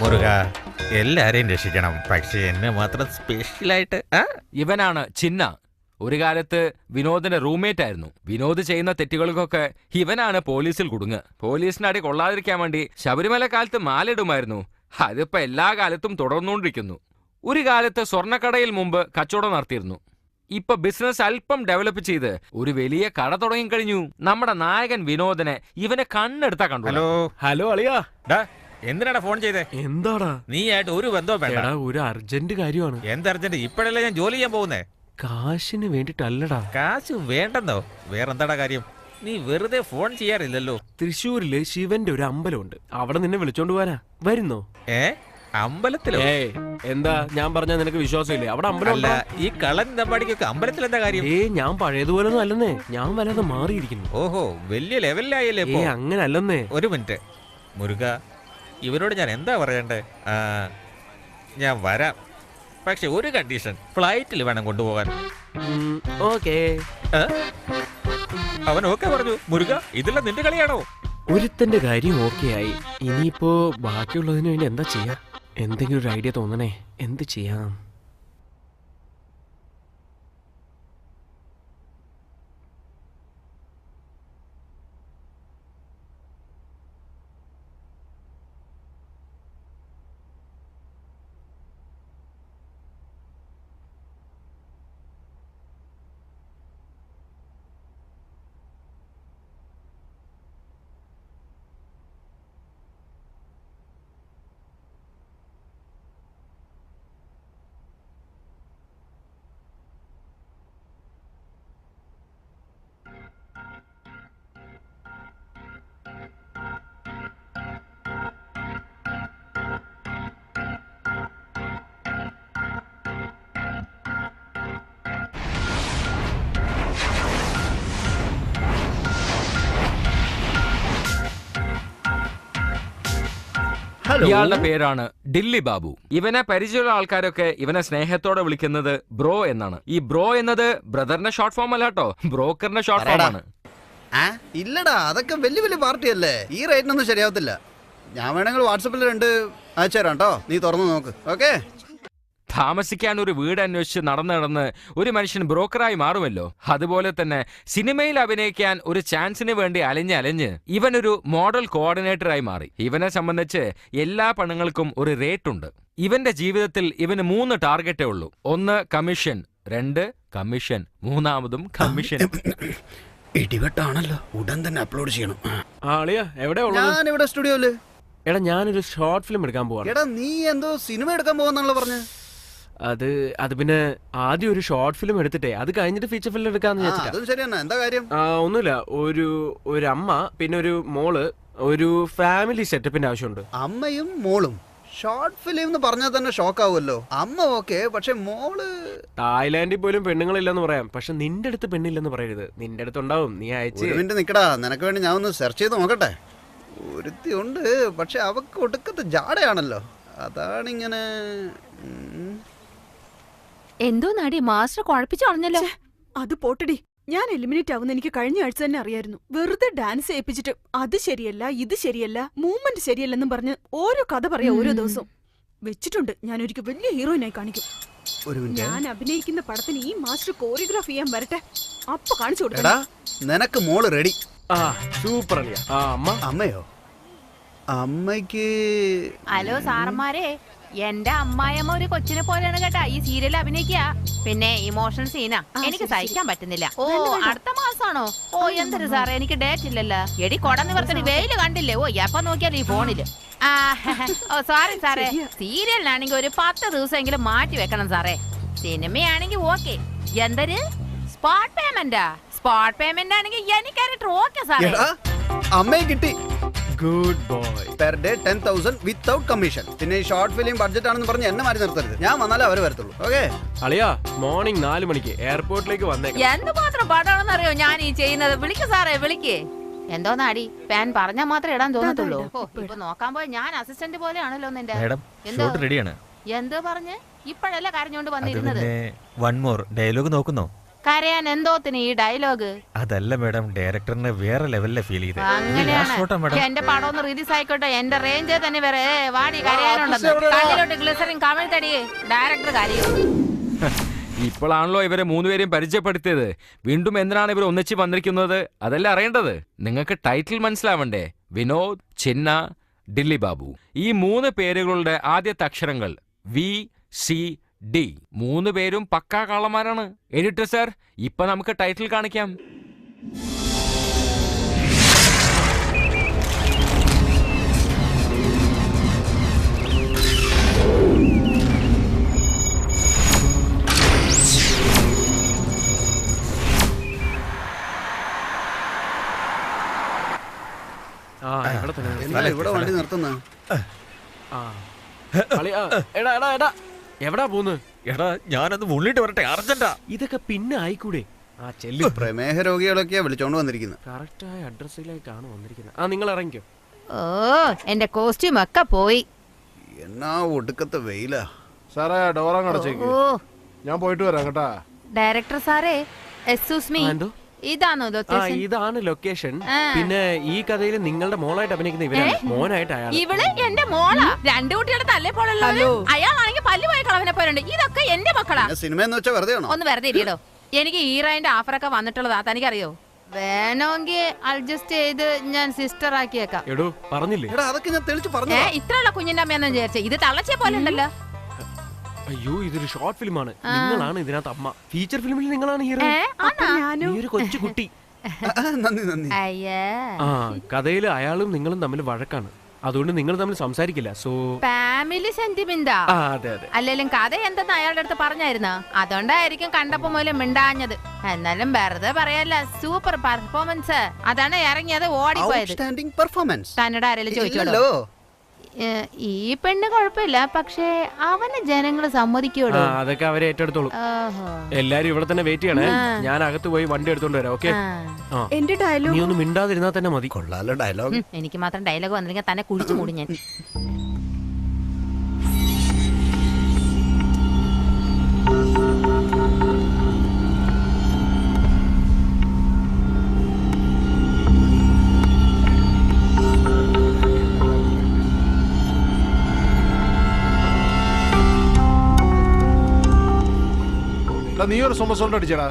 മുരുക, എല്ലാരെയും രക്ഷിക്കണം, പക്ഷെ എന്നെ മാത്രം സ്പെഷ്യലായിട്ട്.
ഇവനാണ് ചിന്ന. ഒരു കാലത്ത് വിനോദിന്റെ റൂംമേറ്റ് ആയിരുന്നു. വിനോദ് ചെയ്യുന്ന തെറ്റുകൾക്കൊക്കെ ഇവനാണ് പോലീസിൽ കുടുങ്ങ്. പോലീസിനടി കൊള്ളാതിരിക്കാൻ വേണ്ടി ശബരിമല കാലത്ത് മാലിടുമായിരുന്നു. അതിപ്പോ എല്ലാ കാലത്തും തുടർന്നുകൊണ്ടിരിക്കുന്നു. ഒരു കാലത്ത് സ്വർണ്ണക്കടയിൽ മുമ്പ് കച്ചവടം നടത്തിയിരുന്നു. ഇപ്പൊ ബിസിനസ് അല്പം ഡെവലപ്പ് ചെയ്ത് ഒരു വലിയ കട തുടങ്ങിക്കഴിഞ്ഞു. നമ്മുടെ നായകൻ വിനോദിനെ ഇവനെ കണ്ണെടുത്താ കണ്ടു.
ഹലോ അളിയാ,
എന്തിനാണ് ഫോൺ ചെയ്തേ?
എന്താടാ?
നീ ആയിട്ട് ഒരു ബന്ധവും വേണ്ട.
ഒരു അർജന്റ് കാര്യമാണ്.
എന്ത് അർജന്റ്? ഇപ്പോഴല്ലേ ഞാൻ ജോലി ചെയ്യാൻ പോകുന്നേ.
കാശിന് വേണ്ടിട്ടല്ലടാ.
കാശ് വേണ്ടെന്നോ? വേറെന്താടാ കാര്യം? നീ വെറുതെ ഫോൺ ചെയ്യാറില്ലല്ലോ.
തൃശ്ശൂരില് ശിവന്റെ ഒരു അമ്പലമുണ്ട്, അവിടെ നിന്നെ വിളിച്ചോണ്ട് പോരാ. വരുന്നോ?
അമ്പലത്തിലോ?
എന്താ ഞാൻ പറഞ്ഞാ നിനക്ക് വിശ്വാസമില്ലേ? അവിടെ അമ്പലമല്ല.
ഈ കള്ളൻ തമ്പാടിക്കൊക്കെ അമ്പലത്തിൽ എന്താ കാര്യം?
ഞാൻ പഴയതുപോലൊന്നും അല്ലെന്നേ, ഞാൻ വല്ലാതെ മാറിയിരിക്കുന്നു.
ഓഹോ, വലിയ ലെവലിലായല്ലേ?
അങ്ങനെ അല്ലെന്നേ.
ഒരു മിനിറ്റ് മുരുക, ഇവരോട് ഞാൻ എന്താ പറയണ്ടേ? ഞാൻ വരാം, പക്ഷെ ഒരു കണ്ടീഷൻ, ഫ്ലൈറ്റിൽ വേണം കൊണ്ടുപോകാൻ.
ഓക്കേ.
അവൻ ഓക്കെ പറഞ്ഞു. മുരുക, ഇതെല്ലാം നിന്റെ കളിയാണോ?
ഒരുത്തന്റെ കാര്യം ഓക്കെ ആയി. ഇനിയിപ്പോ ബാക്കിയുള്ളതിന് വേണ്ടി എന്താ ചെയ്യാ? എന്തെങ്കിലും ഒരു ഐഡിയ തോന്നണേ. എന്ത് ചെയ്യാം?
ഇയാളുടെ പേരാണ് ഡില്ലി ബാബു. ഇവനെ പരിചയമുള്ള ആൾക്കാരൊക്കെ ഇവനെ സ്നേഹത്തോടെ വിളിക്കുന്നത് ബ്രോ എന്നാണ്. ഈ ബ്രോ എന്നത് ബ്രദറിന്റെ ഷോർട്ട് ഫോം അല്ല കേട്ടോ, ബ്രോക്കറിന്റെ ഷോർട്ട് ഫോം ആണ്.
ഇല്ലടാ, അതൊക്കെ വലിയ വലിയ പാർട്ടിയല്ലേ, ഈ റേറ്റിനൊന്നും ശരിയാവത്തില്ല. ഞാൻ വേണമെങ്കിൽ വാട്സപ്പിൽ 2 അയച്ചു തരാം കേട്ടോ, നീ തുറന്നു നോക്ക്. ഓക്കെ.
താമസിക്കാൻ ഒരു വീട് അന്വേഷിച്ച് നടന്ന് ഒരു മനുഷ്യൻ ബ്രോക്കറായി മാറുമല്ലോ, അതുപോലെ തന്നെ സിനിമയിൽ അഭിനയിക്കാൻ ഒരു ചാൻസിന് വേണ്ടി അലഞ്ഞ് ഇവനൊരു മോഡൽ കോർഡിനേറ്ററായി മാറി. ഇവനെ സംബന്ധിച്ച് എല്ലാ പണങ്ങൾക്കും ഒരു റേറ്റ് ഉണ്ട്. ഇവന്റെ ജീവിതത്തിൽ ഇവന് 3 ടാർഗറ്റേ ഉള്ളൂ. 1 കമ്മീഷൻ, 2 കമ്മീഷൻ, 3-മതും കമ്മീഷൻ.
ഇടിവെട്ടാണല്ലോ, ഉടൻ തന്നെ അപ്ലോഡ് ചെയ്യണം.
ഞാനിവിടെ
സ്റ്റുഡിയോയില്.
എടാ, ഞാനൊരു ഷോർട്ട് ഫിലിം എടുക്കാൻ പോവാ.
എടാ, നീ എന്തോ സിനിമ എടുക്കാൻ പോവാന്നാണല്ലോ പറഞ്ഞു.
അത് പിന്നെ ആദ്യം ഒരു ഷോർട്ട് ഫിലിം എടുത്തിട്ടേ അത് കഴിഞ്ഞിട്ട് ഫീച്ചർ ഫിലിം എടുക്കാന്ന് വിചാരിച്ചിട്ടാ. ഒന്നുമില്ല, ഒരു അമ്മ പിന്നെ ഒരു മോള്, ഒരു ഫാമിലി സെറ്റപ്പിന്റെ ആവശ്യമുണ്ട്.
അമ്മയും മോളും ഷോർട്ട് ഫിലിം എന്ന് പറഞ്ഞാൽ തന്നെ ഷോക്ക് ആവുമല്ലോ. അമ്മ ഓക്കെ, പക്ഷെ മോള്
തായ്ലാന്റിൽ പോലും പെണ്ണുങ്ങളില്ലെന്ന് പറയാം, പക്ഷെ നിന്റെ അടുത്ത് പെണ്ണില്ലെന്ന് പറയരുത്. നിന്റെ അടുത്ത് ഉണ്ടാവും, നീ അയച്ചു.
നിക്കടാ, നിനക്ക് വേണ്ടി ഞാൻ ഒന്ന് സെർച്ച് ചെയ്ത് നോക്കട്ടെ. ഒരുത്തി ഉണ്ട്, പക്ഷെ അവക്ക് ഒടുക്കത്തെ ജാടയാണല്ലോ, അതാണിങ്ങനെ.
എന്തോ നാടി മാസ്റ്റർ കുഴപ്പിച്ചു കളഞ്ഞല്ലോ.
അത് പോട്ടടി, ഞാൻ എലിമിനേറ്റ് ആവുന്ന എനിക്ക് കഴിഞ്ഞ ആഴ്ച തന്നെ അറിയായിരുന്നു. വെറുതെ ഡാൻസ് ഏൽപ്പിച്ചിട്ട് അത് ശരിയല്ല, ഇത് ശരിയല്ല, മൂവ്മെന്റ് ശരിയല്ലെന്നും പറഞ്ഞ് ഓരോ കഥ പറയാ ഓരോ ദിവസവും. വെച്ചിട്ടുണ്ട്, ഞാൻ ഒരിക്കൽ വലിയ ഹീറോയിനായി കാണിക്കും. ഞാൻ അഭിനയിക്കുന്ന പടത്തിന് ഈ മാസ്റ്റർ കോറിയോഗ്രാഫ് ചെയ്യാൻ വരട്ടെ, അപ്പൊ കാണിച്ചു കൊടുക്കാം.
നിനക്ക് മോള് റെഡി.
സൂപ്പർ.
അമ്മയോ? അമ്മയ്ക്ക്.
ഹലോ സാറന്മാരെ, എന്റെ അമ്മായിയമ്മ ഒരു കൊച്ചിനെ പോലെയാണ് കേട്ടാ ഈ സീരിയൽ അഭിനയിക്കുക. പിന്നെ ഇമോഷണൽ സീനാ, എനിക്ക് സഹിക്കാൻ പറ്റുന്നില്ല. ഓ, അടുത്ത മാസാണോ? ഓ, എന്തൊരു സാറേ, എനിക്ക് ഡേറ്റ് ഇല്ലല്ലോ. എടി കൊട നിവർത്തണി, വെയില് കണ്ടില്ലേ? ഓ, എപ്പ നോക്കിയാലും ഈ ഫോണില്. ഓ സോറി സാറേ, സീരിയലിനാണെങ്കിൽ ഒരു 10 ദിവസമെങ്കിലും മാറ്റി വെക്കണം സാറേ. സിനിമയാണെങ്കിൽ ഓക്കെ. എന്തൊരു സ്പോട്ട് പേയ്മെന്റാ? സ്പോട്ട് പേയ്മെന്റ് ആണെങ്കിൽ എനിക്ക് ഓക്കെ സാറേ.
അമ്മയെ കിട്ടി.
Good boy.
Per day 10,000 without commission. പിന്നെ ഈ ഷോർട്ട് ഫിലിം ബഡ്ജറ്റ് ആണെന്ന് പറഞ്ഞ് എന്നെ മാറി നിർത്തരുത്. ഞാൻ വന്നാലേ അവര് വരത്തുള്ളൂ. ഓക്കെ
അളിയാ, മോർണിംഗ് 4 മണിക്ക് എയർപോർട്ടിലേക്ക് വന്നേക്കാം.
എന്തുമാത്രം പാടാണെന്ന് അറിയോ ഞാൻ ഈ ചെയ്യുന്നത്? വിളിക്ക് സാറേ, വിളിക്ക്. എന്തോന്നാടി, പാൻ പറഞ്ഞാൽ മാത്രമേ ഇടാൻ തോന്നത്തുള്ളൂ. ഇപ്പൊ നോക്കാൻ പോയി ഞാൻ അസിസ്റ്റന്റ് പോലെയാണല്ലോ നിന്റെ.
മാഡം ഷൂട്ട് റെഡിയാണ്.
എന്ത് പറഞ്ഞ്? ഇപ്പഴല്ല കരഞ്ഞോണ്ട് വന്നിരുന്നത്.
വൺ മോർ ഡയലോഗ് നോക്കുന്നോ?
കരയാൻ എന്തോത്തിന് ഈ ഡയലോഗ്?
അതല്ല മാഡം, ഡയറക്ടറിനെ വേറെ ലെവലിലെ ഫീൽ ചെയ്ത്.
അങ്ങനെയാണ്. എന്റെ പടം ഒന്ന് റിലീസ് ആയിക്കോട്ടെ, എന്റെ റേഞ്ച് തന്നെ വേറെ. വാടി കരയാനുണ്ടെന്ന് കണ്ണിലോട്ട് ഗ്ലിസറിൻ കമിഴ്ത്തടി. ഡയറക്ടർ കരയും.
ഇപ്പോഴാണല്ലോ ഇവരെ 3 പേരെയും പരിചയപ്പെടുത്തിയത്. വീണ്ടും എന്തിനാണ് ഇവർ ഒന്നിച്ച് വന്നിരിക്കുന്നത്? അതല്ല അറിയേണ്ടത്. നിങ്ങൾക്ക് ടൈറ്റിൽ മനസ്സിലാവണ്ടേ? വിനോദ്, ചിന്ന, ഡില്ലി ബാബു. ഈ 3 പേരുകളുടെ ആദ്യത്തെ അക്ഷരങ്ങൾ VCD. 3 പേരും പക്കാ കള്ളന്മാരാണ്. എഡിറ്റർ സർ, ഇപ്പൊ നമുക്ക് ടൈറ്റിൽ കാണിക്കാം.
ഇവിടെ വണ്ടി നിർത്തുന്ന
എവിടാ പോന്ന്?
എടാ ഞാനത് മുള്ളിട്ട് വരട്ടെ, അർജന്റാ.
ഇതൊക്കെ പിന്നെ ആയിക്കൂടെ? ചെല്ലു.
പ്രമേഹ രോഗികളൊക്കെയാ വിളിച്ചോണ്ട് വന്നിരിക്കുന്നത്.
കറക്റ്റായ അഡ്രസ്സിലേക്കാണ് വന്നിരിക്കുന്നത്. നിങ്ങൾ ഇറങ്ങിക്കോ.
ഓ, എന്റെ കോസ്റ്റ്യൂം ഒക്കെ പോയി.
എന്നാ ഒടുക്കത്തെ വെയിലാ.
സാറേ ഡോറങ്ങ് അടച്ചേക്ക്. ഞാൻ പോയിട്ട് വരാം കേട്ടാ.
ഡയറക്ടർ സാറേ, എക്സ്ക്യൂസ് മീ, ഇതാണോ ലൊക്കേഷൻ?
ഇതാണ് ലൊക്കേഷൻ. പിന്നെ ഈ കഥയിൽ നിങ്ങളുടെ മോളായിട്ട് അഭിനയിക്കുന്ന ഇവരാണ്. മോനായിട്ട് അയാൾ.
ഇവള് എന്റെ മോളാ. 2 കുട്ടികളുടെ തല്ലേ പോലല്ലോ. അയാളാണെങ്കിൽ പല്ല് പോയ കളവനെ പോലുണ്ട്. ഇതൊക്കെ എന്റെ മക്കളാ.
സിനിമ എന്ന് വെച്ചാൽ വെറുതെ ആണോ?
ഒന്ന് വെറുതെ ഇരിക്കടോ. എനിക്ക് ഹീറോയിന്റെ ഓഫറൊക്കെ വന്നിട്ടുള്ളതാ, തനിക്കറിയോ? വേണമെങ്കിൽ അഡ്ജസ്റ്റ് ചെയ്ത് ഞാൻ സിസ്റ്റർ ആക്കിയേക്കാം.
എടോ പറഞ്ഞില്ലേ?
അതൊക്കെ ഞാൻ തെളിച്ച് പറഞ്ഞു.
ഇത്രയുള്ള കുഞ്ഞിന്റെ അമ്മയെന്ന് വിചാരിച്ചേ? ഇത് തള്ളച്ചേ പോലെ ഉണ്ടല്ലോ.
അയ്യോ, ഇതൊരു ഷോർട്ട് ഫിലിമാണ്. നിങ്ങളാണ് ഇതിനകത്ത് അമ്മ. ഫീച്ചർ ഫിലിമിൽ നിങ്ങളാണ് ഹീറോ. ഒരു കൊച്ചു കുട്ടി.
നന്ദി.
കഥയിൽ അയാളും നിങ്ങളും തമ്മിൽ വഴക്കാണ്. അതുകൊണ്ട് നിങ്ങൾ തമ്മിൽ സംസാരിക്കില്ല. സോ
ഫാമിലി സെന്റിമെന്റാ.
അതെ അതെ.
അല്ലെങ്കിലും കഥ എന്തെന്ന് അയാളുടെ അടുത്ത് പറഞ്ഞായിരുന്ന? അതുകൊണ്ടായിരിക്കും കണ്ടപ്പോ മൂലം മിണ്ടാഞ്ഞത്. എന്നാലും വെറുതെ പറയല്ല, സൂപ്പർ പെർഫോമൻസ്. അതാണ് ഇറങ്ങിയത് ഓടിപ്പോയത്. തന്നോട് ആരെങ്കിലും ചോദിച്ചോളൂ. ഈ പെണ്ണ് കുഴപ്പമില്ല, പക്ഷേ അവന് ജനങ്ങള് സമ്മതിക്കൂടോ?
അതൊക്കെ അവരെ ഏറ്റെടുത്തോളൂ. എല്ലാരും ഇവിടെ തന്നെ വെയിറ്റ് ചെയ്യണേ. ഞാൻ അകത്ത് പോയി വണ്ടി എടുത്തോണ്ട് വരാം. ഓക്കെ?
എന്റെ ഡയലോഗ്
നീ ഒന്ന് മിണ്ടാതിരുന്നാ തന്നെ മതി.
കൊള്ളാലോ ഡയലോഗ്.
എനിക്ക് മാത്രം ഡയലോഗ് വന്നിരിക്കാൻ തന്നെ കുഴിച്ചു മൂടി ഞാൻ.
നീ ഒരു സോമസോൾട്ട് അടിച്ചടാ.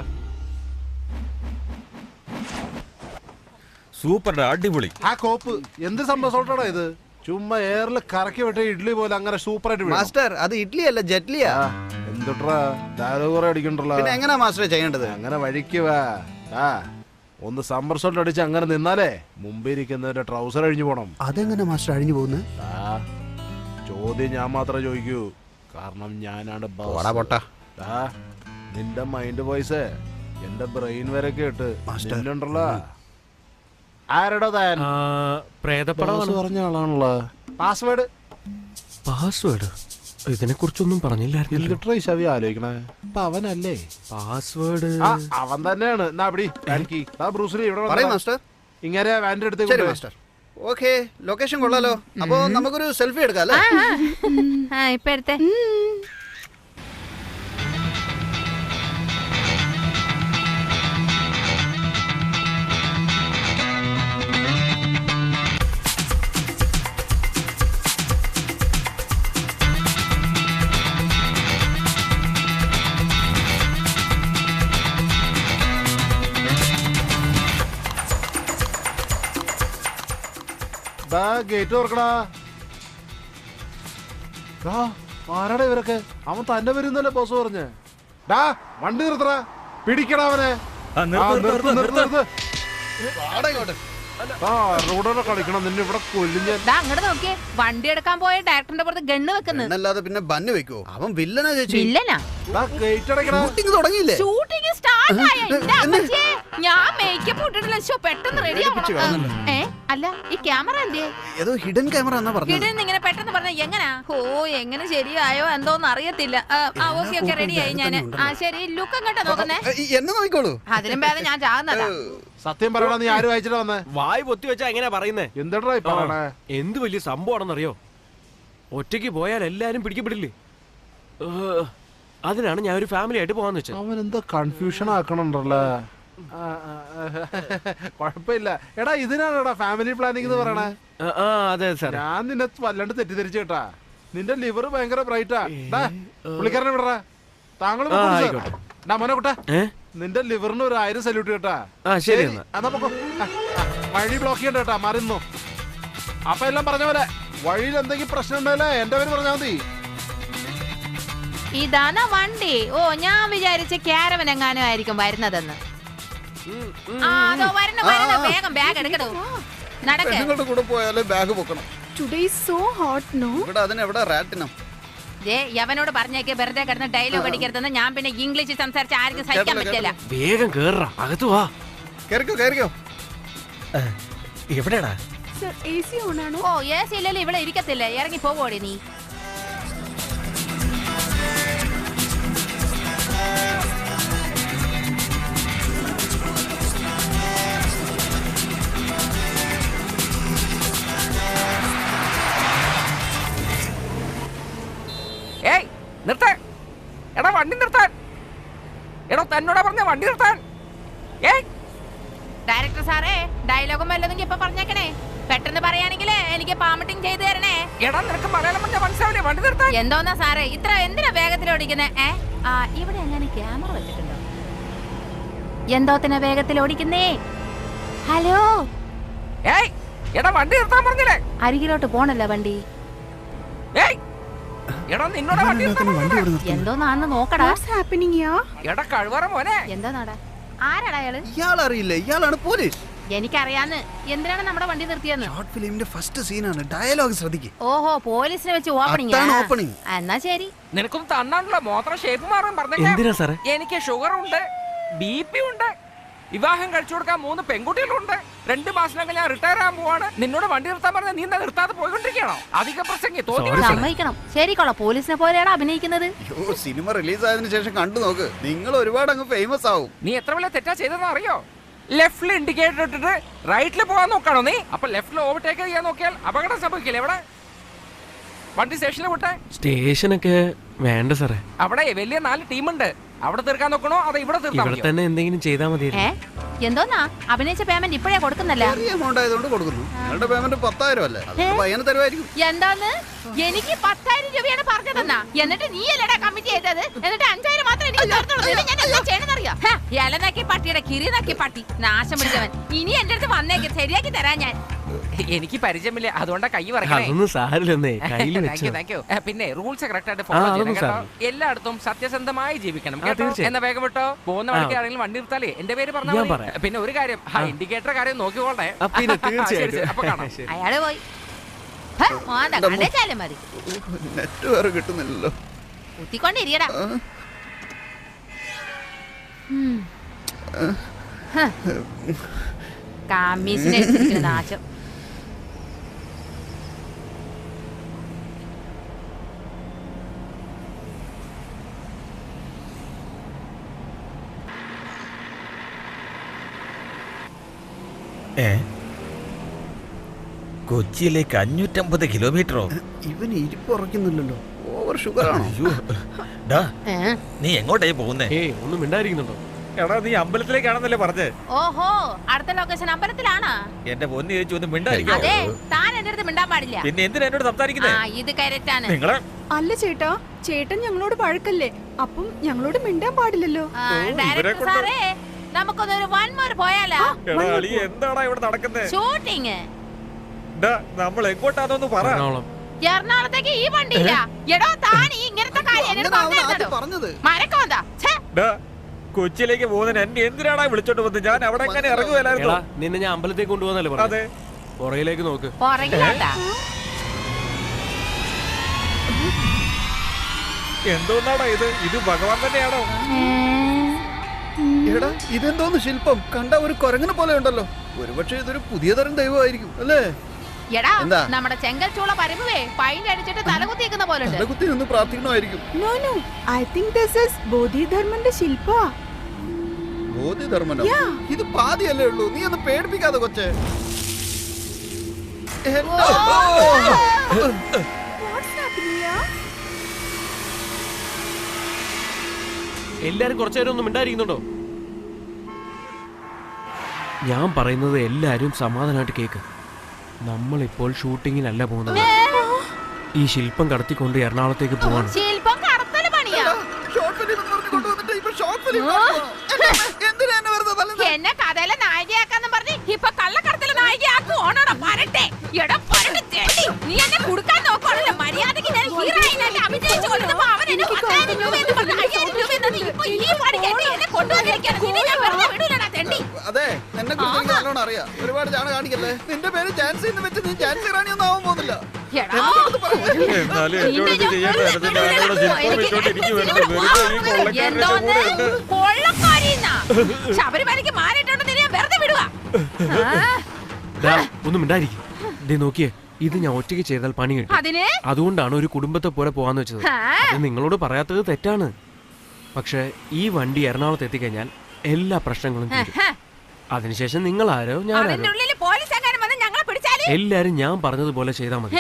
സൂപ്പർ, അടിപൊളി.
ആ കോപ്പ് എന്ത് സോമസോൾട്ടാടാ ഇത്? ചുമ്മാ എയറിൽ കറക്കി വിട്ട ഇഡ്ലി പോലെ അങ്ങനെ സൂപ്പർ ആയിട്ട്.
മാസ്റ്റർ, അത് ഇഡ്ലി അല്ല, ജെറ്റ്ലിയാ.
എന്തുട്രാ ഡയലോഗ് അടിക്കണ്ടല്ലോ.
പിന്നെ എങ്ങനെയാ മാസ്റ്റർ ചെയ്യേണ്ടത്?
അങ്ങനെ വഴിക്ക് വാ. ഒന്ന് സോൾട്ട് അടിച്ച് അങ്ങനെ നിന്നാലേ മുമ്പിരിക്കുന്നവരുടെ ട്രൗസർ അഴിഞ്ഞു പോണം.
അതെങ്ങനെ മാസ്റ്റർ അഴിഞ്ഞു പോകുന്നു?
ചോദ്യം ഞാൻ മാത്രമേ ചോദിക്കൂ, കാരണം ഞാനാണ് ബോസ്. നിന്റെ മൈൻഡ് വോയിസ് എന്റെ ബ്രെയിൻ വരെ കേട്ട് ഉണ്ടല്ലോ. ആരടാ താൻ? പറഞ്ഞ ആളാണല്ലോ. പാസ്വേഡ്
ഇതിനെ കുറിച്ചൊന്നും പറഞ്ഞില്ലായിരുന്നു.
ആലോചിക്കണേ. അപ്പൊ അവനല്ലേ
പാസ്വേഡ്?
അവൻ തന്നെയാണ്. ഇങ്ങനെ വാൻ്റെ അടുത്ത്.
ഓക്കെ, ലൊക്കേഷൻ കൊള്ളാലോ. അപ്പൊ നമുക്കൊരു സെൽഫി എടുക്കാം അല്ലേ?
ഇപ്പൊ എടുത്തേ.
ഗേറ്റ് തുറക്കടാ. ആരാടാ ഇവരൊക്കെ? അവൻ തന്നെ വരുന്നല്ലേ ബോസ് പറഞ്ഞേ. വണ്ടി നിർത്തടാ, പിടിക്കടാ അവനെ. റോഡോടെ കളിക്കണം, നിന്നെ ഇവിടെ കൊല്ലും.
അങ്ങോട്ട് നോക്കിയേ, വണ്ടി എടുക്കാൻ പോയ ഡയറക്ടറിന്റെ പുറത്ത് ഗണ്ണ് വെക്കുന്നു.
അല്ലാതെ പിന്നെ ബന്ന് വെക്കോ? അവൻ വില്ലനാ ചേച്ചി.
വില്ലനാ?
ഷൂട്ടിംഗ് തുടങ്ങിയില്ലേ?
ഷൂട്ടിംഗ് സ്റ്റാർട്ട് ആയി. ഞാൻ മേക്കപ്പ് ഇട്ടിട്ടില്ല. പെട്ടെന്ന് റെഡി ആവണം. അല്ല ഈ ക്യാമറ എന്തേ?
ഏതോ ഹിഡൻ ക്യാമറ എന്നാ പറഞ്ഞത്.
ഹിഡൻ ഇങ്ങനെ പെട്ടെന്ന് പറഞ്ഞ എങ്ങനാ? ഓ എങ്ങനെ ശരിയായോ എന്തോന്ന് അറിയത്തില്ല. ഓക്കെ റെഡിയായി ഞാന്. ശരി ലുക്ക് അങ്ങോട്ടാ നോക്കുന്നേ.
എന്നെ നോക്കിക്കോളൂ.
അതിലും ഭേദം ഞാൻ ചാകുന്നതാ.
സത്യം പറയണ, നീ ആരും അയച്ചിട്ട് വന്നേ?
വായി പൊത്തി വെച്ചാ എങ്ങനെയാ പറയുന്നേ?
എന്താ പറയണേ?
എന്ത് വലിയ സംഭവമാണെന്നറിയോ? ഒറ്റയ്ക്ക് പോയാൽ എല്ലാരും പിടിക്കപ്പെടില്ലേ? അതിനാണ് ഞാൻ ഒരു ഫാമിലി ആയിട്ട് പോവാന്ന് വെച്ചത്.
അവൻ എന്താ കൺഫ്യൂഷൻ ആക്കണുണ്ടല്ലേ? കൊഴപ്പില്ല. എടാ ഇതിനാണ് ഫാമിലി പ്ലാനിങ് എന്ന് പറയണേ.
അതെ സാർ.
ഞാൻ നിന്നെ വല്ലാണ്ട് തെറ്റിദ്ധരിച്ചു കേട്ടാ. നിന്റെ ലിവർ ഭയങ്കര ബ്രൈറ്റാ. പുള്ളിക്കാരനെ വിടറാ. താങ്കൾ മോനോട്ടാ, നിന്റെ ലിവറിന് ഒരു 1000 സല്യൂട്ട് കേട്ടാ.
ശരി
എന്നാ പൊക്കോ. വഴി ബ്ലോക്ക് ചെയ്യണ്ട കേട്ടാ, മറിയുന്നു. അപ്പൊ എല്ലാം പറഞ്ഞ പോലെ വഴിയിൽ എന്തെങ്കിലും പ്രശ്നം ഉണ്ടല്ലേ എന്റെ പേര് പറഞ്ഞാ മതി.
ഇതാണോ വണ്ടി? ഓ ഞാൻ വിചാരിച്ച ക്യാരവൻ എങ്ങാനും ആയിരിക്കും വരുന്നതെന്ന്. അതോ വരണ വേഗം ബാഗ് എടുക്കണോ.
നിങ്ങളുടെ കൂടെ പോയാലേ ബാഗ് പൊക്കണം.
Today is so hot no.
ഇവിടെ അതിനെവിടെ റാറ്റിനം?
യവനോട് പറഞ്ഞേക്ക് വെറുതെ കിടന്ന് ഡയലോഗ് അടിക്കരുതെന്ന്. ഞാൻ പിന്നെ ഇംഗ്ലീഷ് സംസാരിച്ച് ആർക്കും സഹിക്കാൻ പറ്റില്ല.
വേഗം കേറാ, അകത്ത് വാ.
കേറിക്കോ.
എവിടെയാടാ?
സർ AC ഓൺ ആണോ?
ഓ AC ഇല്ലല്ലോ, ഇവിടെ ഇരിക്കത്തില്ല. ഇറങ്ങി പോവോടെ നീ.
ഏയ് നിർത്താൻ! എടാ വണ്ടി നിർത്താൻ! എടാ തന്നോടാ പറഞ്ഞ വണ്ടി നിർത്താൻ! ഏയ്
ഡയറക്ടർ സാറേ, ഡയലോഗും വല്ലതും ഇപ്പൊ പറഞ്ഞേക്കണേ. പെട്ടെന്ന് പറയാണെങ്കിൽ എനിക്ക് പാമട്ടിങ് ചെയ്തു തരണേ.
എടാ നിനക്ക് മലയാളം പറഞ്ഞാൽ മനസ്സിലാവില്ലേ? വണ്ടി നിർത്താൻ!
എന്തോന്നാ സാറേ ഇത്ര എന്തിനാ വേഗത്തിൽ ഓടിക്കുന്നേ? ഇവിടെ എങ്ങനെ ക്യാമറ വെച്ചിട്ടുണ്ടോ? എന്തോത്തിനാ വേഗത്തിൽ ഓടിക്കുന്നേ? ഹലോ
ഏയ് എടാ വണ്ടി നിർത്താൻ പറഞ്ഞില്ലേ?
അരികിലോട്ട് പോണല്ലോ വണ്ടി.
ഏയ് എടാ നിന്നോടാ വണ്ടി നിർത്താൻ പറഞ്ഞില്ലേ?
എന്തോന്നാന്ന് നോക്കടാ.
എടാ കഴിവറ മോനെ.
എന്തോന്നാടാ? ആരാടാ അയാള്?
ഇയാളറിയില്ല, ഇയാളാണ് പോലീസ്.
എനിക്കറിയാന്ന്. എന്തിനാണ് നമ്മുടെ വണ്ടി നിർത്തിയെന്ന്?
ഷോർട്ട് ഫിലിമിന്റെ ഫസ്റ്റ് സീനാണ്. ഡയലോഗ് ശ്രദ്ധിക്കും.
ഓഹോ പോലീസിനെ വെച്ച് ഓപ്പണിംഗ്. എന്നാ ശരി.
നിനക്കൊന്നും തന്നാണല്ലോ മോത്രം ഷേപ്പ് മാറാൻ
എന്തിനാ സാറേ?
എനിക്ക് ഷുഗർ ഉണ്ട്, BP ഉണ്ട്, വിവാഹം കഴിച്ചു കൊടുക്കാൻ 3 പെൺകുട്ടികളുണ്ട്. 2 മാസത്തിനകം ഞാൻ റിട്ടയർ ആകാൻ പോവാണ്. നിന്നോട് വണ്ടി നിർത്താൻ പറഞ്ഞ നീ എന്താ നിർത്താതെ പോയിക്കൊണ്ടിരിക്കണോ? അധിക പ്രസംഗി
സമ്മതിക്കണം. ശരിക്കോളാം, പോലീസിനെ പോലെയാണ് അഭിനയിക്കുന്നത്.
സിനിമ റിലീസ് ആയതിനു ശേഷം കണ്ടു നോക്ക്, നിങ്ങൾ ഒരുപാട് അങ്ങ് ഫേമസ് ആവും.
നീ എത്ര വലിയ തെറ്റാ ചെയ്തെന്ന് അറിയോ? ലെഫ്റ്റിൽ ഇൻഡിക്കേറ്റർ ഇട്ടിട്ട് റൈറ്റിൽ പോകാൻ നോക്കാണോ നീ? അപ്പൊ ലെഫ്റ്റിൽ ഓവർടേക്ക് ചെയ്യാൻ നോക്കിയാൽ അപകടം സംഭവിക്കില്ലേ? എവിടെ വണ്ടി സ്റ്റേഷനിൽ വിട്ടെ.
സ്റ്റേഷനൊക്കെ വേണ്ട സാറേ.
അവിടെ വലിയ 4 ടീമുണ്ട്. അവിടെ തീർക്കാൻ നോക്കണോ അതോ ഇവിടെ തീർക്കാൻ?
ഇവിടെ തന്നെ എന്തെങ്കിലും ചെയ്താൽ മതി.
എന്തോന്നാ അഭിനയിച്ച പേയ്മെന്റ് ഇപ്പോഴേ കൊടുക്കുന്നല്ല?
എമൗണ്ട് ആയതുകൊണ്ട് കൊടുക്കുന്നു. നിങ്ങളുടെ പേയ്മെന്റ് 10,000 അല്ലേ? പയ്യനെ തരുമായിരിക്കും.
എന്താന്ന്? എനിക്ക് 10,000 രൂപയാണ് പറഞ്ഞതെന്നാ. എന്നിട്ട് നീ അല്ലടാ കമ്മിറ്റി ചെയ്തത്. എന്നിട്ട് 5,000 മാത്രം എനിക്ക് തരുന്നുള്ളൂ. ഞാൻ എന്താ ചെയ്യണമെന്നറിയാം? ഇലനാക്കി പട്ടിയുടെ കിരിനാക്കി പട്ടി നാശം പിടിച്ചവൻ. ഇനി എന്റെ അടുത്ത് വന്നേക്ക്, ശരിയാക്കി തരാൻ ഞാൻ.
എനിക്ക് പരിചയമില്ല, അതുകൊണ്ടാ കൈ പറയണേ. പിന്നെ റൂൾസ് കറക്റ്റ് ആയിട്ട് ഫോളോ ചെയ്യണം കേട്ടോ. എല്ലായിടത്തും സത്യസന്ധമായി ജീവിക്കണം കേട്ടോ. എന്നാ വേഗം വിട്ടോ. പോകുന്ന വഴിക്ക് ആരെങ്കിലും വണ്ടി നിർത്താലേ എന്റെ പേര് പറഞ്ഞാൽ. പിന്നെ ഒരു കാര്യം, ഇൻഡിക്കേറ്റർ കാര്യം നോക്കിക്കോളെ. അപ്പൊ കാണാം.
അയാള് പോയി. മതി
നെറ്റ് വേറെ കിട്ടുന്നില്ലല്ലോ.
കുത്തിക്കൊണ്ടിരിക്കടാ. കമ്മീഷനെ നാശം.
കൊച്ചിയിലേക്ക് 550 കിലോമീറ്ററോ?
ഇവന് ഇരിപ്പ് ഉറക്കുന്നില്ലല്ലോ. ഓവർ ഷുഗർ ആണോ?
നീ എങ്ങോട്ടേ പോകുന്നേ?
ഒന്നും മിണ്ടായിരിക്കുന്നുണ്ടോ?
എടാ നീ അമ്പലത്തിലേക്കാണെന്നല്ലേ പറഞ്ഞേ?
ഓഹോ അടുത്ത ലൊക്കേഷൻ അമ്പലത്തിലാണോ?
എന്റെ പൊന്നു ചേച്ചി ഒന്നും മിണ്ടായിരിക്കും.
അതെ താൻ എന്റെ അടുത്ത് മിണ്ടാൻ പാടില്ല.
പിന്നെ എന്തിനാ എന്നോട് സംസാരിക്കുന്നേ?
ഇത് കരറ്റാണ്.
നിങ്ങളെ
അല്ല ചേട്ടാ, ചേട്ടൻ ഞങ്ങളോട് വഴക്കല്ലേ, അപ്പം ഞങ്ങളോട് മിണ്ടാൻ പാടില്ലല്ലോ.
ഡയറക്ടർ സാറേ നമുക്കൊന്നൊരു 1 മോർ പോയാലോ?
എന്താടാ ഇവിടെ നടക്കുന്നത്?
ഷൂട്ടിങ്.
നമ്മൾ എങ്ങോട്ടാന്നൊന്ന് പറ.
എറണാകുളത്തേക്ക് ഈ വണ്ടിയില്ല. എടോ താൻ ഇങ്ങനത്തെ കാര്യം
പറഞ്ഞത്
മരക്കോന്താ.
കൊച്ചിയിലേക്ക് പോകുന്നതിന് എന്നെ എന്തിനാടാ വിളിച്ചോണ്ട് വന്നത്? ഞാൻ അവിടെ എങ്ങനെ ഇറങ്ങുവല്ലായിരുന്നു.
നിന്നെ ഞാൻ അമ്പലത്തേക്ക് കൊണ്ടുപോകുന്നല്ലേ പറഞ്ഞത്? പുറകിലേക്ക് നോക്ക്.
എന്തോന്നാടാ ഇത്? ഇത് ഭഗവാൻ തന്നെയാണോ?
എടാ ഇതെന്തോന്ന് ശില്പം? കണ്ട ഒരു കുരങ്ങനെ പോലെ ഉണ്ടല്ലോ. ഒരുപക്ഷെ ഇതൊരു പുതിയ തരം ദൈവമായിരിക്കും അല്ലേ?
എടാ
എന്താ?
നമ്മുടെ ചെങ്കൽച്ചൂള പരിമുവേ പൈൻ്റ് അടിച്ചിട്ട് തലകുത്തിയേക്കുന്ന പോലെ
തലകുത്തി നിന്ന് പ്രാർത്ഥിക്കണമായിരിക്കും.
No no I think this is ബോധിധർമ്മന്റെ ശില്പ.
ബോധിധർമ്മനോ?
Yeah.
ഇത് പാതിയല്ലേ ഉള്ളൂ, നീ ഒന്ന് പേടിപ്പിക്കാതെ കൊച്ചേ.
എല്ലാരും കുറച്ചേരം ഒന്നും മിണ്ടായിരിക്കുന്നുണ്ടോ? ഞാൻ പറയുന്നത് എല്ലാരും സമാധാനമായിട്ട് കേക്ക്. നമ്മളിപ്പോൾ ഷൂട്ടിങ്ങിനല്ല പോകുന്നത്. ഈ ശില്പം കടത്തിക്കൊണ്ട് എറണാകുളത്തേക്ക് പോവാണ്.
ശില്പം കടത്തല് പണിയാ. എന്നെ കഥയിലെ നായികയാക്കാന്ന് പറഞ്ഞ് ഇപ്പൊ കള്ളക്കടത്തിലെ നായികയാക്കുവാണോടാ? പരട്ടെ എടാ പരട്ടെ ചേട്ടി, നീ എന്നെ കൊടുക്കാൻ നോക്കണല്ലോ. മര്യാദക്ക് ഞാൻ ഹീറോയിനല്ലേ അഭിനയിച്ചു കൊടുത്തപ്പോ അവൻ എന്നെ 10,000 രൂപ എന്ന് പറഞ്ഞു 5,000 രൂപ എന്ന് ഇപ്പൊ ഈ പണിക്ക് എന്നെ കൊണ്ടുവന്നിരിക്കുകയാണ്. നിന്നെ ഞാൻ വെറുതെ വിടൂലടാ തെണ്ടി.
അതെ, എന്നെ കുറിച്ച് എനിക്ക് നല്ലോണം അറിയാം. ഒരുപാട് ചാണ കാണിക്കല്ലേ. നിന്റെ പേര് ജാൻസി എന്ന് വെച്ച് നീ ജാൻസി റാണി ഒന്നും ആവാൻ പോകുന്നില്ല.
ശബരിമലയ്ക്ക് മാറിയിട്ടുണ്ടെന്ന് ഞാൻ വെറുതെ വിടുക.
ഒന്നും മിണ്ടായിരിക്കും. നോക്കിയേ, ഇത് ഞാൻ ഒറ്റയ്ക്ക് ചെയ്താൽ പണി കിട്ടും. അതുകൊണ്ടാണ് ഒരു കുടുംബത്തെ പോലെ പോവാന്ന് വെച്ചത്. അത് നിങ്ങളോട് പറയാത്തത് തെറ്റാണ്. പക്ഷെ ഈ വണ്ടി എറണാകുളത്ത് എത്തിക്കഴിഞ്ഞാൽ എല്ലാ പ്രശ്നങ്ങളും തീരും. അതിനുശേഷം നിങ്ങൾ ആരോ ഞാനാരോ എല്ലാരും ഞാൻ പറഞ്ഞതുപോലെ ചെയ്താൽ മതി.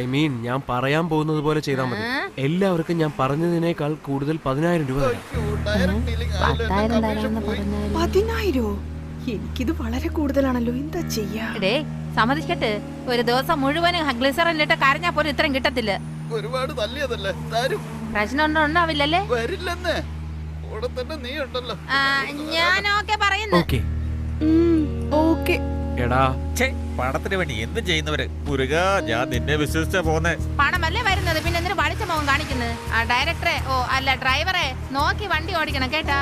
ഐ മീൻ ഞാൻ പറയാൻ പോകുന്നത് പോലെ ചെയ്താൽ മതി. എല്ലാവർക്കും ഞാൻ പറഞ്ഞതിനേക്കാൾ കൂടുതൽ 10,000 രൂപ തരാം.
10,000? എനിക്കിത് വളരെ കൂടുതലാണല്ലോ. എന്താ ചെയ്യാ?
സമ്മതിക്കട്ടെ, ഒരു ദിവസം മുഴുവനും ഗ്ലിസറിലിട്ട് കരഞ്ഞാ പോലും ഇത്രയും കിട്ടത്തില്ല.
ഒരുപാട് തല്ലിയതല്ലേ തരും.
പ്രശ്നം ഉണ്ടാവില്ലല്ലേ?
വരില്ലെന്നേ. കൂടെ തന്നെ നീ ഉണ്ടല്ലോ.
ഞാൻ ഓക്കെ പറയുന്നു.
ഓക്കെ.
എടാ
പണത്തിന് വേണ്ടി എന്ത് ചെയ്യുന്നവര് മുരുക, ഞാൻ നിന്നെ വിശ്വസിച്ചാ പോന്നെ.
പണമല്ലേ വരുന്നത്, പിന്നെ എന്തിനു പഠിച്ച മുഖം കാണിക്കുന്നത്? ആ ഡയറക്ടറെ, ഓ അല്ല ഡ്രൈവറെ നോക്കി വണ്ടി ഓടിക്കണം കേട്ടാ.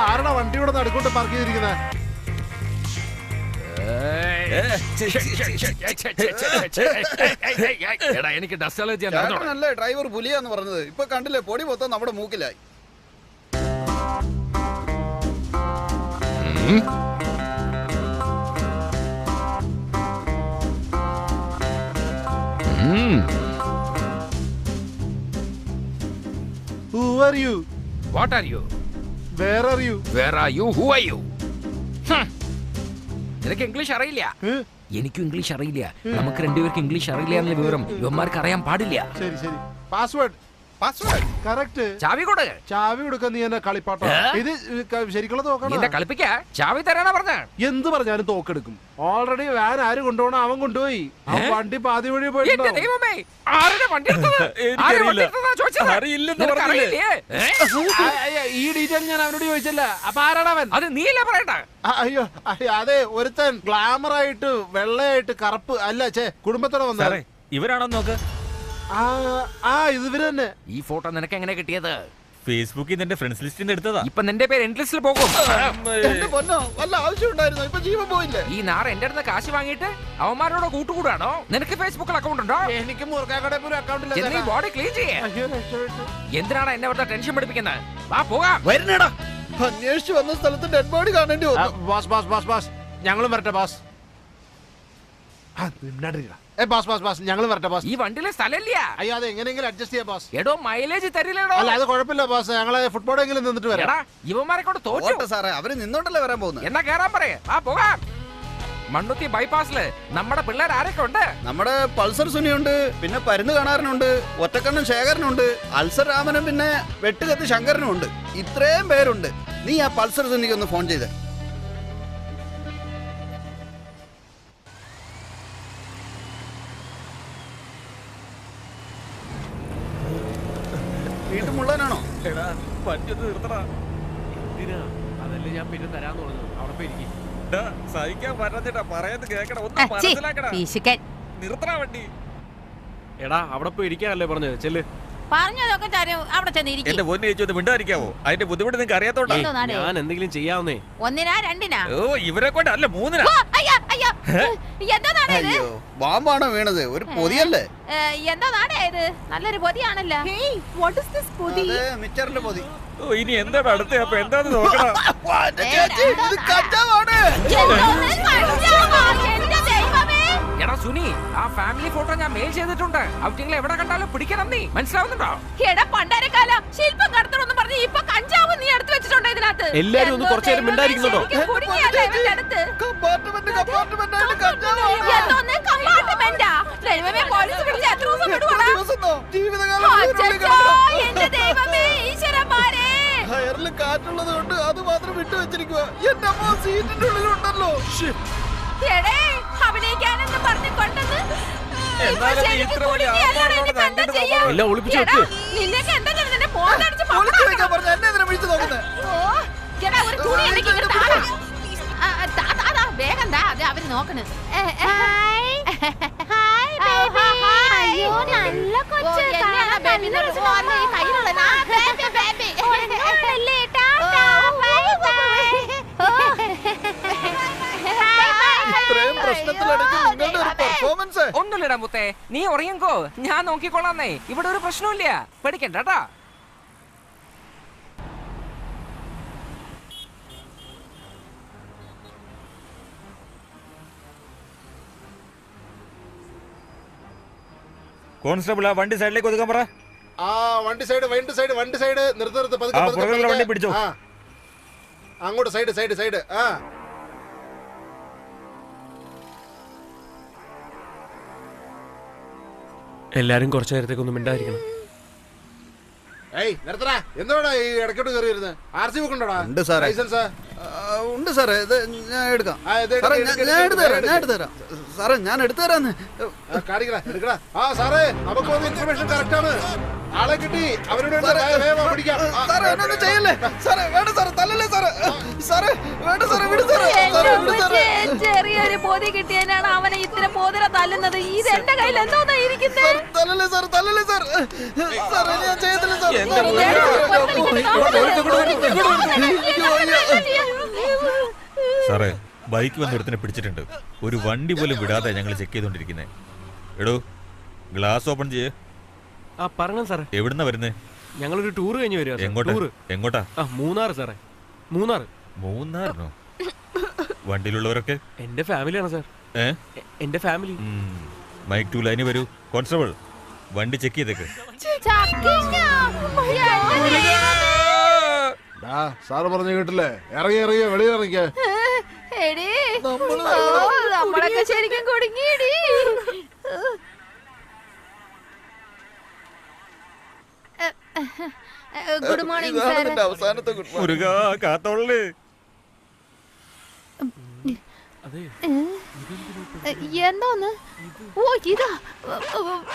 ആരുടെ വണ്ടിയോടെ നടുക്കൊണ്ട് പാർക്ക് ചെയ്തിരിക്കുന്നത്?
എനിക്ക് ഡസ്റ്റ് അലർജി.
ചേട്ടനല്ലേ ഡ്രൈവർ പുലിയാന്ന് പറഞ്ഞത്? ഇപ്പൊ കണ്ടില്ലേ, പൊടി മൊത്തം നമ്മുടെ മൂക്കിലായി.
Who are you?
What are you?
Where are you?
Where are you? Who are you? നിനക്ക് ഇംഗ്ലീഷ് അറിയില്ല. എനിക്കും ഇംഗ്ലീഷ് അറിയില്ല. നമുക്ക് രണ്ടുപേർക്ക് ഇംഗ്ലീഷ് അറിയില്ല എന്നുള്ള വിവരം യുവന്മാർക്ക് അറിയാൻ പാടില്ല.
ശരി ശരി. Password correct.
ചാവി കൊടു.
ചാവി കൊടുക്കാൻ നീ എന്നെ കളിപ്പാട്ടോ? ഇത് ശരിക്കുള്ള തോക്കണം.
എന്നെ കളിപ്പിക്കാ? ചാവി തരാനാ പറഞ്ഞ?
എന്ത് പറഞ്ഞാലും തോക്കെടുക്കും. ഓൾറെഡി വാൻ ആര് കൊണ്ടുപോകണം അവൻ കൊണ്ടുപോയി. വണ്ടി പാതി വഴി പോയിട്ടുണ്ടോ? ഈ ഡീറ്റെയിൽ ഞാൻ അവനോട് ചോദിച്ചല്ല. അപ്പൊ ആരാണവൻ?
അത് നീയല്ലേ പറയണ്ട.
അയ്യോ അതെ, ഒരുത്തൻ ഗ്ലാമർ ആയിട്ട് വെള്ളയായിട്ട് കറുപ്പ് അല്ല കുടുംബത്തോടെ വന്നത്.
ഇവരാണോ നോക്ക്?
ഇത് ഇവര് തന്നെ.
ഈ ഫോട്ടോ നിനക്ക് എങ്ങനെ കിട്ടിയത്?
ഫേസ്ബുക്കിൽ നിന്റെ ഫ്രണ്ട്സ് ലിസ്റ്റിൽ നിന്ന് എടുത്തതാ.
ഇപ്പൊ നിന്റെ പേര് എൻഡ് ലിസ്റ്റിൽ പോകും.
വല്ല ആവശ്യം ഉണ്ടായിരുന്നു? ഇപ്പൊ ജീവൻ പോയില്ലേ?
ഈ നാറ് എന്റെ അടുത്ത് കാശ് വാങ്ങിയിട്ട് അവന്മാരോട് കൂട്ടുകൂടാണോ? നിനക്ക് ഫേസ്ബുക്കിൽ അക്കൗണ്ട് ഉണ്ടോ?
എനിക്ക് മുറുക്കാക്കടയിൽ പോലും അക്കൗണ്ട് ഇല്ല.
ബോഡി ക്ലീൻ ചെയ്യേ. എന്തിനാണ് എന്നെ വെറുതെ ടെൻഷൻ പഠിപ്പിക്കുന്നത്? വാ പോകാം.
വരുന്നേടാ. അന്വേഷിച്ചു വന്ന സ്ഥലത്ത് ഡെഡ് ബോഡി കാണേണ്ടി വന്നു.
ബോസ് ഞങ്ങളും വരട്ടെ ബോസ്. ഞങ്ങൾ വരട്ടെ ബോസ്.
ഈ വണ്ടിയിലെ സ്ഥലമില്ല.
അയ്യോ അത് എങ്ങനെയെങ്കിലും അഡ്ജസ്റ്റ് ചെയ്യാം ബോസ്.
എടോ മൈലേജ് തരില്ലടോ.
അല്ല അത് കുഴപ്പമില്ല ബോസ്, ഞങ്ങള് ഫുട്ബോളെങ്കിലും നിന്നിട്ട് വരാം.
ഇവന്മാരെ കൊണ്ട് തോറ്റു
സാറേ. അവര് നിന്നോണ്ടല്ലേ വരാൻ പോകുന്നത്.
എന്നാ കേറാൻ പറയേ. ആ പോകാം. മണ്ണുത്തി ബൈപ്പാസില് നമ്മുടെ പിള്ളേർ ആരൊക്കെ ഉണ്ട്?
നമ്മുടെ പൾസർ സുനിയുണ്ട്, പിന്നെ പരുന്ന് കാണാരനുണ്ട്, ഒറ്റക്കണ്ണൻ ശേഖരനുണ്ട്, അൽസർ രാമനും, പിന്നെ വെട്ടുകത്ത് ശങ്കരനും ഉണ്ട്. ഇത്രയും പേരുണ്ട്. നീ ആ പൾസർ സുനിക്ക് ഒന്ന് ഫോൺ ചെയ്തേ. വീട്ടു മുള്ളാനാണോ?
അതല്ലേ ഞാൻ പിന്നെ തരാന്ന് പറഞ്ഞത്. അവിടെ പോയിരിക്കും.
സഹിക്കാൻ പറ്റാത്തിട്ടാ പറയുന്നത് കേക്കണം. ഒന്ന് മനസ്സിലാക്കടാ. നിർത്തണ വണ്ടി.
എടാ അവിടെ പോയി ഇരിക്കാനല്ലേ പറഞ്ഞത്? ചെല്ല്.
പറഞ്ഞതൊക്കെ തരും അവിടെ ചെന്നിരിക്കും.
എന്റെ പൊന്നു ചേച്ചി ഒന്ന് മിണ്ടായിരിക്കാവോ? അതിന്റെ ബുദ്ധിമുട്ട് നിങ്ങൾക്ക് അറിയാത്തോണ്ടാ.
ഞാൻ എന്തെങ്കിലും ചെയ്യാവുന്നേ.
ഒന്നിനാ രണ്ടിനാ?
ഓ ഇവരെ കൊണ്ട് അല്ല, മൂന്നിനാ.
എന്താണ് ഇത്?
ബാമ്പാണോ വീണത്? ഒരു പൊതിയല്ലേ?
എന്താണ് ഇത്? നല്ലൊരു പൊതിയാണല്ലോ.
മിച്ചറിന്റെ പൊതി.
ഓ ഇനി എന്താണ് അടുത്ത? അപ്പൊ എന്താന്ന് നോക്കണം.
എടാ സുനി, ആ ഫാമിലി ഫോട്ടോ ഞാൻ മെയിൽ ചെയ്തിട്ടുണ്ട്. ഔട്ടിംഗിൽ എവിടെ കണ്ടാലും പിടിക്കണം. നീ മനസ്സിലാവുന്നുണ്ടോ?
എടാ പണ്ടാരക്കാല ശില്പം കടത്തണമെന്ന് പറഞ്ഞ് ഇപ്പൊ കഞ്ചാവ് നീ എടുത്തു വെച്ചിട്ടുണ്ടോ ഇതിനകത്ത്?
എല്ലാരും ഒന്ന് കുറച്ചു നേരം മിണ്ടായിരിക്കുന്നുണ്ടോ?
കാറ്റുള്ളത് കൊണ്ട് അത് മാത്രം വിട്ടു വെച്ചിരിക്കുക. എന്റെ അമ്മ സീറ്റിന്റെ ഉള്ളിലുണ്ടല്ലോ.
അഭിനയിക്കാനെന്ന് പറഞ്ഞു കൊണ്ടത്
എല്ലാം ഒളിപ്പിച്ചു വെക്ക്.
നിന്നൊക്കെ എന്തെങ്കിലും നിന്നെ പോകടിച്ച് വേഗം താ, അത് അവര് നോക്കണ്.
ഒന്നുമില്ലടാ മുത്തേ, നീ ഉറങ്ങിക്കോ, ഞാൻ നോക്കിക്കൊള്ളാന്നേ. ഇവിടെ ഒരു പ്രശ്നമില്ല, പേടിക്കണ്ട കേട്ടാ.
കോൺസ്റ്റബിൾ ആ വണ്ടി സൈഡിലേക്ക് ഒതുക്കാൻ പറ.
ആ വണ്ടി സൈഡ് നിർത്ത്
വണ്ടി പിടിച്ചോ.
അങ്ങോട്ട് സൈഡ്. ആ
എല്ലാരും കുറച്ചു നേരത്തേക്ക് ഒന്നും മിണ്ടായിരിക്കണം.
ഏയ് നിർത്തടാ. എന്തുവാടാ ഈ ഇടയ്ക്കോട്ട് കയറി വരുന്നത്? RC ബുക്ക് ഉണ്ടോടാ?
ഉണ്ട് സാറേ.
ലൈസൻസ്
ഉണ്ട് സാറേ. ഇത് ഞാൻ എടുക്കാം. സാറേ ഞാൻ എടുത്തു തരാന്ന്.
എടുക്കടാ. ആ സാറേ നമുക്ക് ഇൻഫർമേഷൻ കറക്റ്റ് ആണ്. ആളെ കിട്ടി. അവരോട് പിടിക്കാം.
സാറേ എന്നൊന്നും ചെയ്യല്ലേ സാറേ. വേണ്ട സാറേ, തല്ലല്ലേ സാറേ. സാറേ വേണ്ട സാറേ, വിടു സാറേ.
ചെറിയൊരു പൊതി കിട്ടിയതിനാണ് അവനെ ഇത്ര പോതിര തല്ലുന്നത്. ഇത് എന്റെ കയ്യിൽ എന്തോന്നാ ഇരിക്കുന്നത്?
തല്ലല്ലേ സാർ. സാറേ ഞാൻ ചെയ്തില്ല സാർ.
സാറേ ബൈക്ക് വന്ന് ഒരുത്തിനെ പിടിച്ചിട്ടുണ്ട്. ഒരു വണ്ടി പോലും വിടാതെ ഞങ്ങൾ ചെക്ക് ചെയ്തോണ്ടിരിക്കുന്നേ. എടോ ഗ്ലാസ് ഓപ്പൺ ചെയ്യേ.
ആ പറഞ്ഞു സാറേ.
എവിടുന്നാ വരുന്നേ?
ഞങ്ങളൊരു ടൂർ കഴിഞ്ഞ് വരിക.
എങ്ങോട്ടാ?
മൂന്നാർ സാറേ.
മൂന്നാറിനോ? വണ്ടിയിലുള്ളവരൊക്കെ
എന്റെ ഫാമിലിയാണ് സാർ. എന്റെ ഫാമിലി.
മൈക്ക് 2 ലൈനിൽ വരൂ. കോൺസ്റ്റബിൾ വണ്ടി ചെക്ക് ചെയ്തേക്ക്.
സാറ് പറഞ്ഞു കേട്ടില്ലേ? ഇറങ്ങിയ വെളിയിൽ ഇറങ്ങിക്കേ.
നമ്മളൊക്കെ ശരിക്കും കുടുങ്ങിയടി. Good morning sir.
അവസാനത്തെ ഗുഡ് മോർണിംഗ്.
മുരുകാ കാത്തോളേ.
എന്തോന്ന്? ഓ ഇതാ.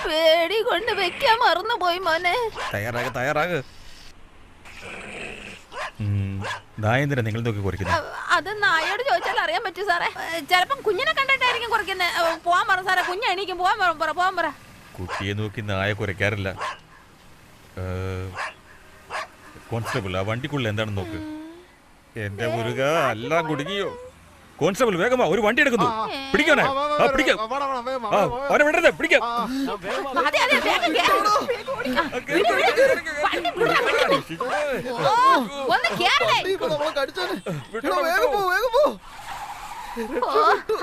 പേടി കൊണ്ട് വെക്കാൻ മറന്നുപോയി മോനെ.
തയ്യാറാക്. നായന്തിനാ നിങ്ങൾ നോക്കി കുറയ്ക്കുന്നത്?
അത് നായോട് ചോദിച്ചാൽ അറിയാൻ പറ്റും സാറേ. ചിലപ്പം കുഞ്ഞിനെ കണ്ടിട്ടായിരിക്കും കുറയ്ക്കുന്നത്. പോവാൻ പറ സാറേ. കുഞ്ഞ് എണീക്കും. പോവാൻ പറ.
കുട്ടിയെ നോക്കി നായ കുറയ്ക്കാറില്ല. കോൺസ്റ്റബിൾ ആ വണ്ടിക്കുള്ളിൽ എന്താണെന്ന് നോക്ക്. എന്റെ മുരുക എല്ലാം കുടുങ്ങിയോ? കോൺസ്റ്റബിൾ വേഗമാ, ഒരു വണ്ടി എടുക്കുന്നു. പിടിക്കാനേ. പിടിക്കാം. അവനെ വിടരുത്. പിടിക്കാം.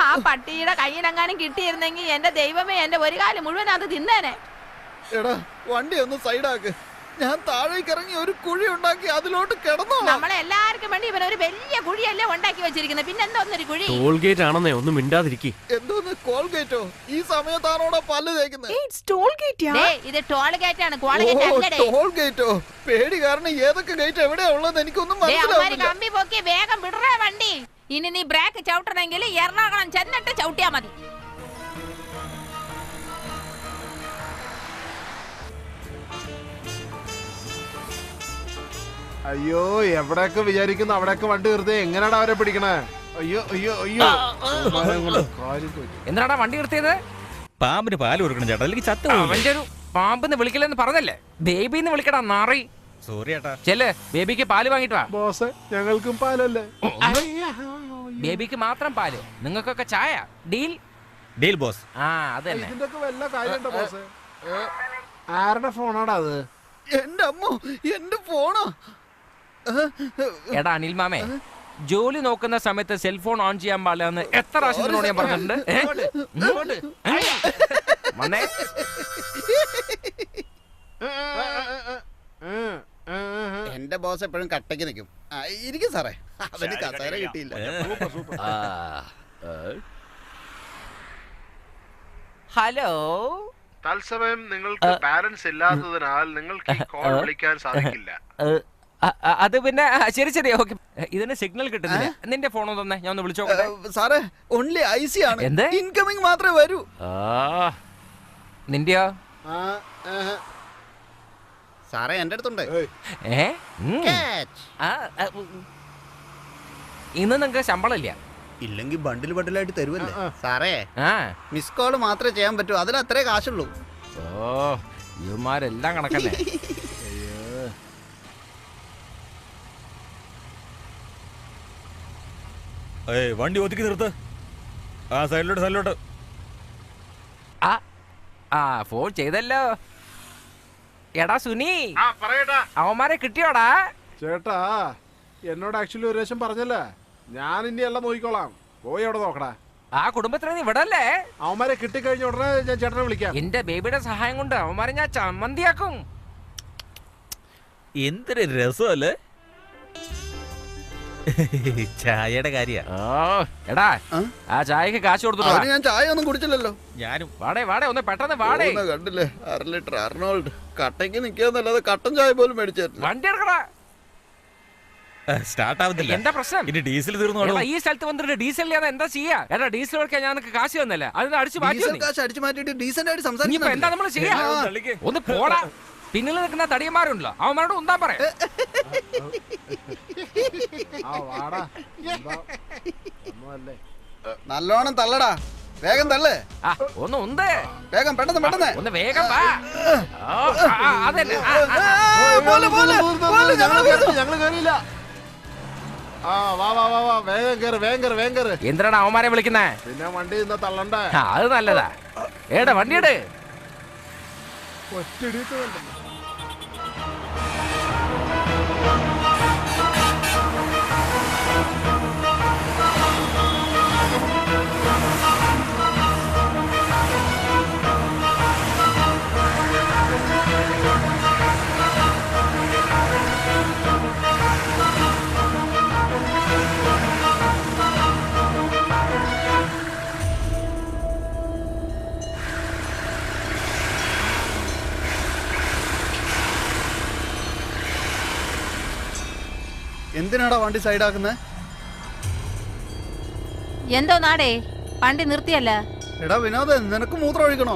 ആ പട്ടിയുടെ കയ്യിലെങ്ങാനും കിട്ടിയിരുന്നെങ്കിൽ എന്റെ ദൈവമേ, എന്റെ ഒരു കാലം മുഴുവൻ അത് തിന്നേനെ.
എടാ വണ്ടി ഒന്ന് സൈഡാക്ക്. ഞാൻ താഴേക്ക് ഇറങ്ങി ഒരു കുഴി ഉണ്ടാക്കി അതിലോട്ട് കിടന്നോ.
നമ്മളെ എല്ലാവർക്കും വേണ്ടി ഇവൻ ഒരു വലിയ കുഴിയല്ലേ ഉണ്ടാക്കി വെച്ചിരിക്കുന്നത്. പിന്നെ എന്തോന്നൊരു കുഴി?
ടോൾഗേറ്റ് ആണെന്നേ. ഒന്നും മിണ്ടാതിരിക്കും.
എന്തോന്ന് കോൾഗേറ്റോ? ഈ സമയത്താണോടാ പല്ല് തേക്കുന്നത്?
ഇത് ടോൾഗേറ്റ് ആണ്.
ടോൾഗേറ്റോ? പേടി കാരണം ഏതൊക്കെ ഗേറ്റ് എവിടെയാ ഉള്ളത് എനിക്കൊന്നും മനസ്സിലാവില്ല.
കമ്പി പൊക്കി വേഗം വിടറേ വണ്ടി. ഇനി നീ ബ്രേക്ക് ചവിട്ടണമെങ്കിൽ എറണാകുളം ചെന്നിട്ട് ചവിട്ടിയാ മതി.
അയ്യോ എവിടെയൊക്കെ വിചാരിക്കുന്നു അവിടെയൊക്കെ വണ്ടി നിർത്തി എങ്ങനെയാടാ അവരെ പിടിക്കണേ? അയ്യോ
എന്താടാ വണ്ടി നിർത്തിയത്?
പാമ്പിന് പാല് കൊടുക്കണം ചേട്ടാ, അല്ലെങ്കിൽ ചത്ത.
പാമ്പെന്ന് വിളിക്കില്ലെന്ന് പറഞ്ഞല്ലേ? ബേബിന്ന് വിളിക്കടാ നാറി.
സോറി ഏട്ടാ.
ചെല്ല്, ബേബിക്ക് പാല് വാങ്ങിട്ട് വാ.
ബോസ് ഞങ്ങൾക്കും പാലല്ലേ?
ബേബിക്ക് മാത്രം പാല്, നിങ്ങൾക്കൊക്കെ ചായ. ഡീൽ?
Deal boss.
ആ അതന്നെ.
ഇതിന്റെ ഒക്കെ വല്ല കാര്യമുണ്ടോ ബോസ്? ആരുടെ ഫോണാടാ അത്?
എന്റെ അമ്മോ, എന്റെ ഫോണോ?
എടാ അനിൽ മാമേ, ജോലി നോക്കുന്ന സമയത്ത് സെൽഫോൺ ഓൺ ചെയ്യാൻ പാടില്ലെന്ന് എത്ര പ്രാവശ്യത്തിനോട് ഞാൻ പറഞ്ഞിട്ടുണ്ട്. വന്നേ.
എന്റെ ബോസ് എപ്പോഴും കട്ടയ്ക്ക് നിൽക്കും. ഇരിക്കും സാറേ, അവന് കസേര കിട്ടിയില്ല.
ഹലോ.
തത്സമയം നിങ്ങൾക്ക് ബാലൻസ് ഇല്ലാത്തതിനാൽ നിങ്ങൾക്ക് ഈ കോൾ വിളിക്കാൻ സാധിക്കില്ല.
അത് പിന്നെ ശരി ശരി ഓക്കെ. ഇതിന് സിഗ്നൽ കിട്ടുന്നില്ല. നിന്റെ ഫോണോ തന്നെ, ഞാൻ ഒന്ന് വിളിച്ചോട്ടെ.
സാറേ ഓൺലി IC ആണ്.
എന്ത്?
ഇൻകമിംഗ് മാത്രമേ വരൂ.
നിന്റെയോ?
സാറേ എന്റെ അടുത്തുണ്ട്.
ഇന്ന് നിങ്ങക്ക് ശമ്പളം ഇല്ല.
ഇല്ലെങ്കിൽ ബണ്ടിൽ ബണ്ടിലായിട്ട് തരുമല്ലേ സാറേ? മിസ് കോള് മാത്രമേ ചെയ്യാൻ പറ്റൂ, അതിൽ അത്രേ കാശുള്ളൂ.
ഓ ഇവന്മാരെല്ലാം കണക്കല്ലേ.
വണ്ടി ഒതുക്കി നിർത്ത്. സൈഡിലോട്ട്.
ഫോൺ ചെയ്തല്ലോ. എടാ സുനി, അവന്മാരെ കിട്ടിയോടാ?
ചേട്ടാ എന്നോട് ആക്ച്വലി ഒരു പ്രാവശ്യം പറഞ്ഞല്ലേ, ഞാൻ ഇനി എല്ലാം നോക്കിക്കോളാം. പോയി അവിടെ നോക്കടാ.
ആ കുടുംബത്തിന് നീ വിടല്ലേ?
അവന്മാരെ കിട്ടിക്കഴിഞ്ഞ ഉടനെ ഞാൻ ചേട്ടനെ വിളിക്കാം.
എന്റെ ബേബിയുടെ സഹായം കൊണ്ട് അവന്മാരെ ഞാൻ ചമ്മന്തിയാക്കും.
എന്തൊരു രസമല്ലേ ചായയുടെ കാര്യ.
എടാ ആ ചായക്ക് കാശ് കൊടുത്തു.
ഞാൻ ചായ ഒന്നും കുടിച്ചില്ലല്ലോ.
ഞാനും.
വാടേ ഒന്ന് പെട്ടെന്ന് വാടേ.
കണ്ടില്ലേ 1/2 ലിറ്റർ അർണോൾഡ് കട്ടയ്ക്ക് നിൽക്കാന്നല്ലാതെ കട്ടൻ ചായ പോലും മേടിച്ചു.
വണ്ടി എടുക്കടാ.
സ്റ്റാർട്ട് ആവുന്നില്ല.
എന്താ പ്രശ്നം?
ഇനി ഡീസൽ തീർന്നു.
ഈ സ്ഥലത്ത് വന്നിട്ട് ഡീസൽ ഇല്ലാതെ എന്താ ചെയ്യാ? എടാ ഡീസൽ കൊടുക്കാൻ ഞാൻ നിനക്ക് കാശ് തന്നല്ലേ, അതിന് അടിച്ചു
മാറ്റിയിട്ട് ഡീസന്റ് ആയിട്ട് സംസാരിക്കും.
എന്താ നമ്മൾ ചെയ്യാ? ഒന്ന് പോടാ. പിന്നിൽ നിൽക്കുന്ന തടിയന്മാരുണ്ടല്ലോ, അവന്മാരോട് ഉണ്ടാ പറയാ.
നല്ലോണം തള്ളടാ, വേഗം തള്ളേ.
ഒന്ന് ഉണ്ട്
വേഗം, പെട്ടെന്ന്
ഒന്ന് വേഗം വാ. അതന്നെ.
ഞങ്ങള് കേറിയില്ല. വേഗം കേറ്.
എന്തിനാണ് അവന്മാരെ വിളിക്കുന്നേ?
പിന്നെ വണ്ടി ഇന്ന് തള്ളണ്ടേ?
അത് നല്ലതാ. ഏടാ വണ്ടിയുടെ
ഒറ്റടിയിട്ട് വേണ്ട.
എന്തിനാടാ വണ്ടി സൈഡാക്കുന്നത്?
എന്തോ നാടേ വണ്ടി നിർത്തിയല്ല.
എടാ വിനോദ്, നിനക്ക് മൂത്രം ഒഴിക്കണോ?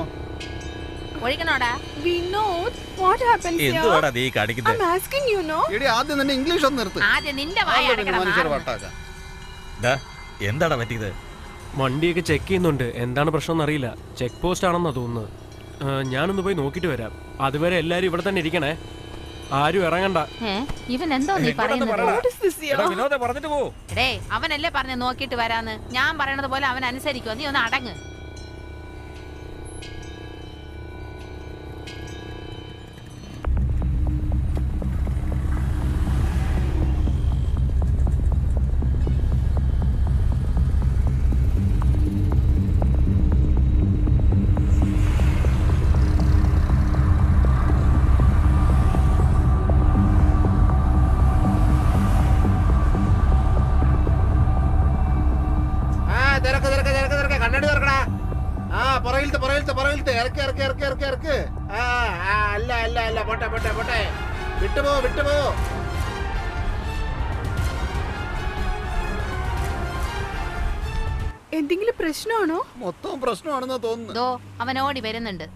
ഒഴിക്കണോടാ?
Vinod, what happens here?
എന്തുവാടാ നീ കാണിക്കുന്നത്?
I'm asking you, no?
എടി ആദ്യം തന്നെ ഇംഗ്ലീഷ് ഒന്ന് നിർത്ത്.
ആദ്യം നിന്റെ വായ അടക്കണം.
മനുഷ്യർ വട്ടാക്ക.
എന്താടാ പറ്റിയത്?
വണ്ടിയൊക്കെ ചെക്ക് ചെയ്യുന്നുണ്ട്, എന്താണ് പ്രശ്നം എന്നറിയില്ല. ചെക്ക് പോസ്റ്റ് ആണെന്നാ തോന്നുന്നത്. ഞാനൊന്ന് പോയി നോക്കിട്ട് വരാം. അതുവരെ എല്ലാരും ഇവിടെ തന്നെ ഇരിക്കണേ, ആരും ഇറങ്ങണ്ട.
ഇവൻ എന്തോ നീ പറയുന്നത്?
വിനോദ പറഞ്ഞിട്ട് പോ.
എടേ അവനല്ലേ പറഞ്ഞ നോക്കിട്ട് വരാന്ന്. ഞാൻ പറയണത് പോലെ അവൻ അനുസരിക്കുവോ? നീ ഒന്ന് അടങ്ങ്.
കണ്ണടി തുറക്കടാ. പുറകിലത്തെ ഇറക്ക്. അല്ല പോട്ടെ. വിട്ടുപോ.
എന്തെങ്കിലും പ്രശ്നമാണോ?
മൊത്തം പ്രശ്നമാണെന്നാ തോന്നുന്നു.
അവൻ ഓടി വരുന്നുണ്ട്.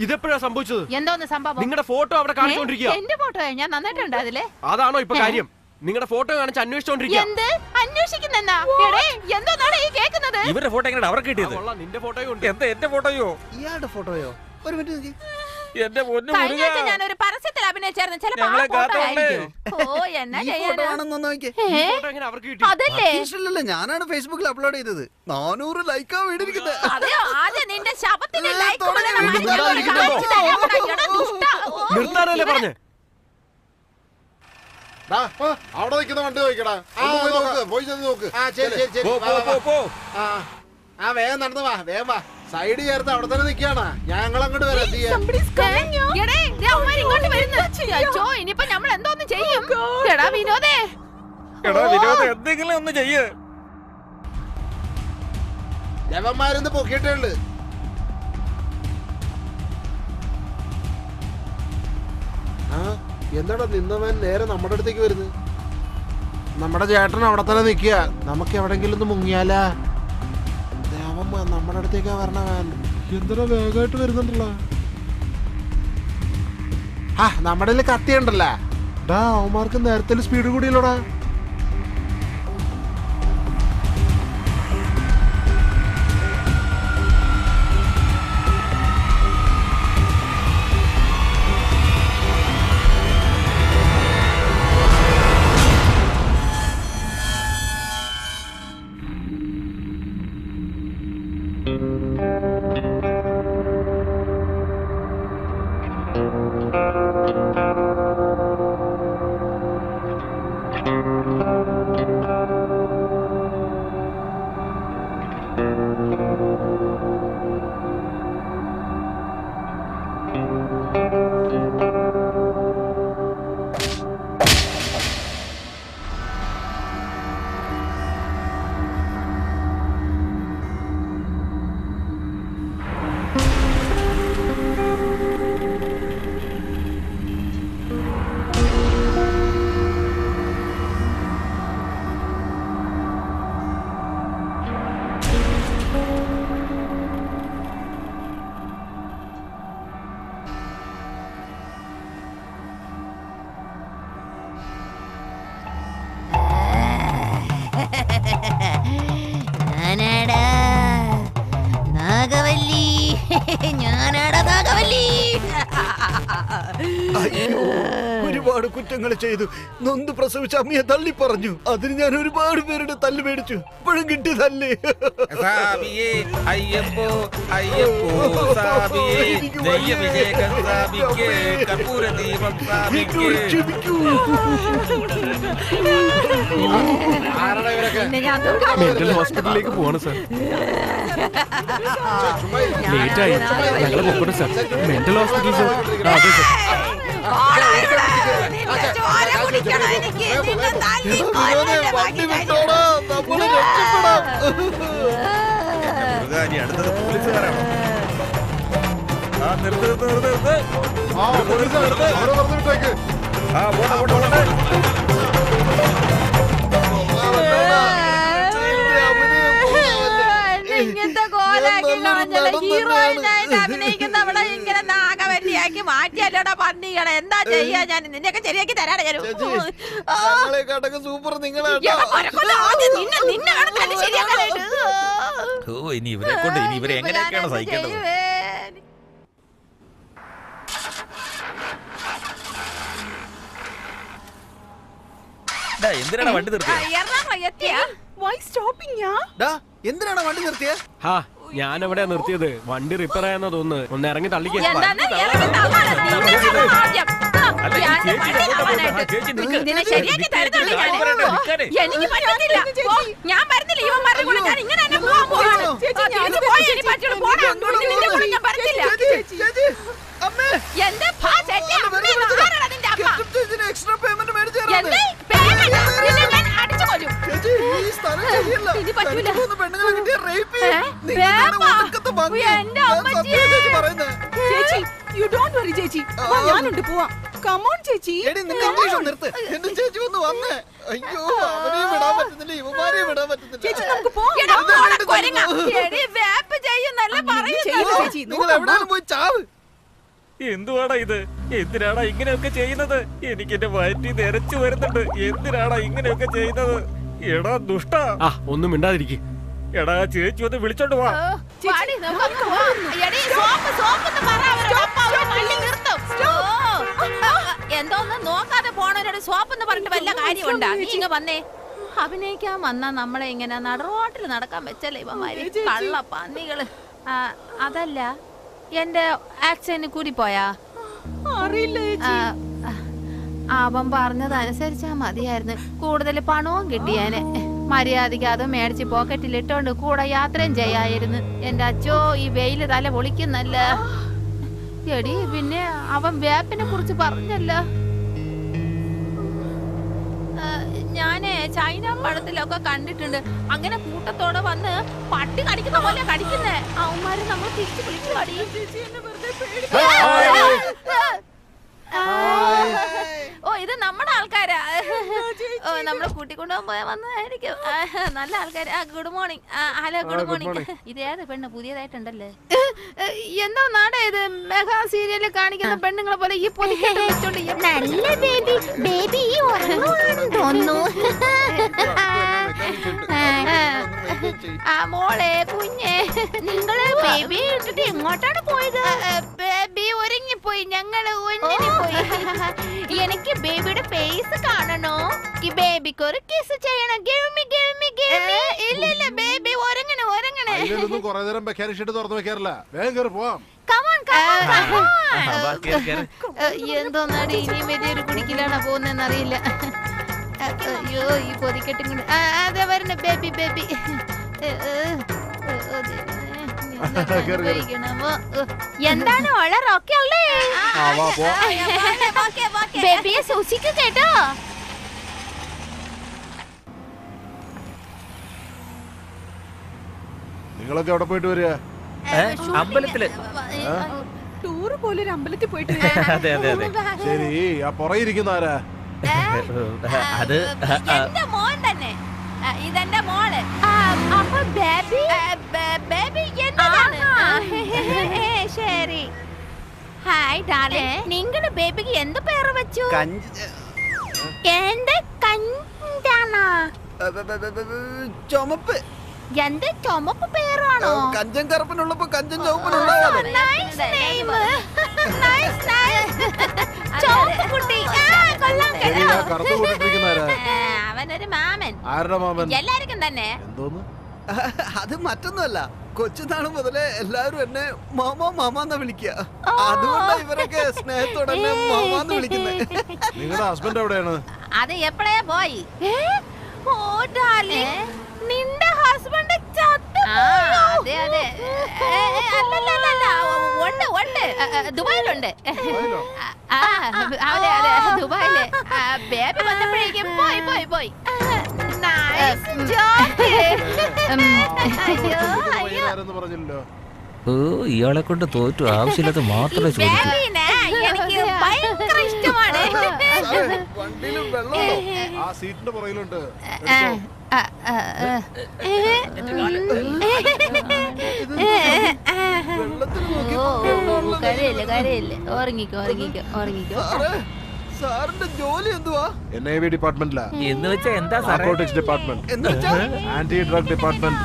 ഇതെപ്പോഴാ സംഭവിച്ചത്?
എന്തോന്ന് സംഭവം?
നിങ്ങളുടെ ഫോട്ടോ അവിടെ കാണിച്ചോണ്ടിരിക്കുക.
എന്റെ ഫോട്ടോ ഞാൻ നന്നായിട്ടുണ്ട് അതിലെ.
അതാണോ ഇപ്പൊ കാര്യം? നിങ്ങളുടെ ഫോട്ടോ കാണിച്ച് അന്വേഷിച്ചോണ്ടിരിക്കുക.
എന്ത് അന്വേഷിക്കുന്നെന്നാ? എടേ, എന്തോന്നാണ് ഈ കേൾക്കുന്നത്?
ഇവരുടെ ഫോട്ടോ എങ്ങനെ അവർക്ക് കിട്ടിയത്?
നിന്റെ ഫോട്ടോയും ഉണ്ട്.
എന്താ എന്റെ ഫോട്ടോയോ?
ഇയാളുടെ ഫോട്ടോയോ? ഒരു മിനിറ്റ്.
എന്റെ പൊന്നു
കഴിഞ്ഞ ആഴ്ച ഞാനൊരു പരസ്യത്തിൽ അഭിനയിച്ചായിരുന്നു. ചിലപ്പോ ആ
ഞങ്ങളെ
ഫോട്ടോ
കാത്തോളേ.
ആയിരിക്കും. ഓ, എന്നാ ചെയ്യാനാ?
കിട്ടി?
അതല്ലേ
ഞാനാണ് ഫേസ്ബുക്കിൽ അപ്ലോഡ് ചെയ്തത്. 400 ലൈക്കാ വീടിരിക്കുന്നത്.
അതെയോ? ആദ്യം നിന്റെ ശബത്തിന് ലൈക്ക്
നിർത്താനല്ലേ പറഞ്ഞേ?
അവിടെ നിൽക്കുന്ന വണ്ടി നോക്കടാ. പോയി ചെന്ന് നോക്ക്. ആ വേഗം നടന്നു വാ, വേഗം വാ. സൈഡ് ചേർത്ത് അവിടെ തന്നെ നിൽക്കാണ്. ഞങ്ങൾ അങ്ങോട്ട് വരാം.
ഇങ്ങോട്ട് വരുന്നു. ഇനിയിപ്പോ നമ്മൾ എന്തോന്ന് ചെയ്യും? എടാ വിനോദേ,
എന്തെങ്കിലും ഒന്ന് ചെയ്യ്.
ദേവന്മാരെന്ന് പൊക്കിയിട്ടേ ഉള്ളു. എന്താടാ നിന്നവൻ നേരെ നമ്മുടെ അടുത്തേക്ക് വരുന്നത്? നമ്മുടെ ചേട്ടൻ അവിടെ തന്നെ നിൽക്കുക. നമുക്ക് എവിടെങ്കിലും ഒന്ന് മുങ്ങിയാലാ? ദേവമ്മ നമ്മുടെ അടുത്തേക്കാ വരണവൻ. എന്താ വേഗമായിട്ട് വരുന്നുണ്ടല്ലോ. ആ നമ്മുടെ കത്തിയുണ്ടല്ലോ. ഡാ അവന്മാർക്ക് നേരത്തെ സ്പീഡ് കൂടിയല്ലോടാ.
ഒരുപാട് കുറ്റങ്ങൾ ചെയ്തു. നൊന്ത് പ്രസവിച്ച അമ്മയെ തള്ളി പറഞ്ഞു. അതിന് ഞാൻ ഒരുപാട് പേരുടെ തല്ല് മേടിച്ചു. ഇപ്പോഴും കിട്ടി തല്ല്.
മെന്റൽ ഹോസ്പിറ്റലിലേക്ക് പോവാണ് സാർ. ലേറ്റായി. ഞങ്ങളെ പൊക്കോട്ടെ സാർ. Mental hospital sir. അതെ സാർ.
അടുത്തത് പോലീസുകാരാണോ?
ഇങ്ങനത്തെ കോലാക്കി കളഞ്ഞല്ല. ഹീറോയിനായിട്ട് അഭിനയിക്കുന്നവളെ ഇങ്ങനെ നാഗവല്ലിയാക്കി മാറ്റിയല്ലോടാ പന്നികളെ. എന്താ ചെയ്യാ? ഞാൻ നിന്നെയൊക്കെ ശരിയാക്കി തരാടെ.
സൂപ്പർ
ഇനി ഇവരെ കൊണ്ട് ഇനി ഇവരെ എങ്ങനെയൊക്കെയാണ് സഹിക്കേണ്ടത്? എന്തിനാണ് വണ്ടി നിർത്തിയത്?
എന്തിനാണ് വണ്ടി നിർത്തിയത്?
ഹാ, ഞാൻ എവിടെയാ നിർത്തിയത്? വണ്ടി റിപ്പയർ ആയെന്നാ തോന്നുന്നു. ഒന്ന് ഇറങ്ങി തള്ളിക്കേ.
ശരിയാക്കി തരുന്നുണ്ട് എനിക്ക് പറ്റത്തില്ല. ഞാൻ വരുന്നില്ല. ഇവന്മാരുടെ കൂടെ ഞാൻ ഇങ്ങനെ തന്നെ പോവാൻ പോവാണ്. ഞാൻ പറഞ്ഞില്ല. എന്റെ
എക്സ്ട്രാ പേയ്മെന്റ് മേടിച്ചു.
ഞാനുണ്ട് പോവാം. കമോൺ ചേച്ചി.
നിർത്ത്. എന്റെ ചേച്ചി ഒന്ന് വന്നേ. അയ്യോ, അവനെയും വിടാൻ പറ്റുന്നില്ല, ഇവന്മാരെയും വിടാൻ പറ്റുന്നില്ല.
ചേച്ചി നമുക്ക് പോവാം.
നിങ്ങൾ എവിടെയും പോയി ചാവ്.
എന്തുവാടാ ഇത്? എന്തിനാടാ ഇങ്ങനെയൊക്കെ ചെയ്യുന്നത്? എനിക്ക് എന്റെ വയറ്റിൽ നിരച്ചു വരുന്നുണ്ട്. എന്തിനാടാ ഇങ്ങനെയൊക്കെ ചെയ്യുന്നത്? എടാ ദുഷ്ട.
ഒന്നും മിണ്ടാതിരിക്കും.
എടാ ചേച്ചി ഒന്ന് വിളിച്ചോണ്ട് വാ.
വാടി, നമുക്ക് പോവാം. എടീ, സോപ്പ് എന്ന് പറ അവരോട്. അപ്പ അവര് വണ്ടി നിർത്തും. എന്തോന്ന് നോക്കാതെ പോണവരോട് സോപ്പ് എന്ന് പറഞ്ഞിട്ട് വല്ല കാര്യമുണ്ടാ? നീ ഇങ്ങ വന്നേ. അഭിനയിക്കാൻ വന്നാ നമ്മളെ ഇങ്ങനെ റോട്ടിൽ നടക്കാൻ വെച്ചല്ലേ ഇവന്മാര് കള്ള പന്നികള്. അതല്ല, എന്റെ ആക്സിഡന്റ് കൂടി പോയാ അവൻ പറഞ്ഞതനുസരിച്ചാ മതിയായിരുന്നു. കൂടുതൽ പണവും കിട്ടിയാന്. മര്യാദയ്ക്ക് അത് മേടിച്ച് പോക്കറ്റിൽ ഇട്ടോണ്ട് കൂടെ യാത്രയും ചെയ്യായിരുന്നു. എന്റെ അച്ചോ, ഈ വെയില് തല പൊളിക്കുന്നല്ല. എടി, പിന്നെ അവൻ വേപ്പിനെ കുറിച്ച് പറഞ്ഞല്ലോ. ഞാന് ചൈന പടത്തിലൊക്കെ കണ്ടിട്ടുണ്ട്. അങ്ങനെ കൂട്ടത്തോടെ വന്ന് പട്ടി കടിക്കുന്ന പോലെ കടിക്കുന്നേ. അവന്മാര് നമ്മൾ തിരിച്ചു വിളിച്ചു അടി. ഓ, ഇത് നമ്മുടെ ആൾക്കാരാ. ഓ, നമ്മളെ കൂട്ടിക്കൊണ്ടുപോകാൻ വന്നതായിരിക്കും. നല്ല ആൾക്കാര്. Good morning. Hello, good morning. ഇതേത് പെണ്ണ് പുതിയതായിട്ടുണ്ടല്ലേ? എന്താ നാടാ ഇത്? മെഗാ സീരിയലിൽ കാണിക്കുന്ന പെണ്ണുങ്ങളെ പോലെ ഈ പൊതിക്കെട്ട് വെച്ചോണ്ട് നല്ല ബേബി ബേബി തോന്നുന്നു. മോളെ, കുഞ്ഞെ, നിങ്ങള് ബേബി ഇട്ടിട്ട് എങ്ങോട്ടാണ് പോയത്? ബേബി ഒരുങ്ങിപ്പോയി. ഞങ്ങള് ഒന്നിന് പോയി. എനിക്ക് ബേബിയുടെ ഫേസ് കാണണോ? ഈ ബേബിക്ക് ഒരു കിസ് ചെയ്യണം. ഇല്ല ഇല്ല, ബേബി ഒരങ്ങനെ ഒരങ്ങനെ.
കുറെ നേരം മെക്കാനിക് തുറന്നു വെക്കാറില്ല. വേഗം കയറി പോവാം.
എന്തോന്നാടി ഇനിയും വലിയൊരു കുടിക്കലാണോ പോകുന്നറിയില്ല. അയ്യോ, ഈ പൊതിക്കെട്ടും കൊണ്ട് അതെ വരണ ബേബി ബേബി. എന്താണ് വളരൊക്കെ ഉള്ളേ? ബേബിയെ സൂക്ഷിക്കു കേട്ടോ.
നിങ്ങളൊക്കെ എവിടെ പോയിട്ട് വരിക?
അമ്പലത്തില്.
ടൂറ് പോലെ ഒരു അമ്പലത്തിൽ പോയിട്ട്.
അതെ അതെ അതെ.
ശരി, ആ പുറയിരിക്കുന്ന ആരാ?
അത്
എന്റെ മോൻ തന്നെ. ഇതെന്റെ മോള്. അപ്പൊ ബേബി ബേബി എന്താണ്? ശരി. Hi darling. നിങ്ങളുടെ ബേബിക്ക് എന്ത് പേര് വെച്ചു? എന്റെ കഞ്ചാണോ?
ചുമപ്പ്.
എന്ത് ചുമപ്പ് പേരാണോ?
കഞ്ചൻ കറുപ്പനുള്ളപ്പോ കഞ്ചൻ ചുവപ്പനുണ്ടാവാലോ.
അവനൊരു മാമൻ.
ആരുടെ മാമൻ?
എല്ലാവർക്കും തന്നെ.
അത് മറ്റൊന്നുമല്ല, കൊച്ചുനാള് മുതലേ എല്ലാരും എന്നെ മാമാ മാമാന്നാ വിളിക്കുക. അതുകൊണ്ടാ ഇവരൊക്കെ സ്നേഹത്തോടെ എന്നെ മാമാന്ന് വിളിക്കുന്നത്.
നിങ്ങളുടെ ഹസ്ബൻഡ് എവിടെയാണ്?
അത് എപ്പോഴേ പോയി. ഓ ഡാർലിംഗ്, നിന്റെ ഹസ്ബൻഡ് ചത്തുപോയോ? അതെ അതെ. അല്ലല്ല, ഉണ്ട് ദുബായിലുണ്ട്. അതെ അതെ, ദുബായില്. ബേബി വന്നപ്പോഴേക്കും പോയി.
ഓ, ഇയാളെ കൊണ്ട് തോറ്റു. ആവശ്യമില്ലാത്ത മാത്രമേ ചോദിക്കൂ.
എനിക്ക് ഭയങ്കര ഇഷ്ടമാണ്.
വണ്ടിയിലും വെള്ളം
ആ സീറ്റിന്റെ പുറകിലുണ്ട്.
കരയില്ല. ഉറങ്ങിക്കോ.
സാറിന്റെ ജോലി എന്തുവാ?
NIV ഡിപ്പാർട്ട്മെന്റിലാ.
എന്ന് വെച്ചാ എന്താ
നാർക്കോട്ടിക്സ് ഡിപ്പാർട്ട്മെന്റ്.
എന്ന് വെച്ചാ
ആന്റി ഡ്രഗ് ഡിപ്പാർട്ട്മെന്റ്.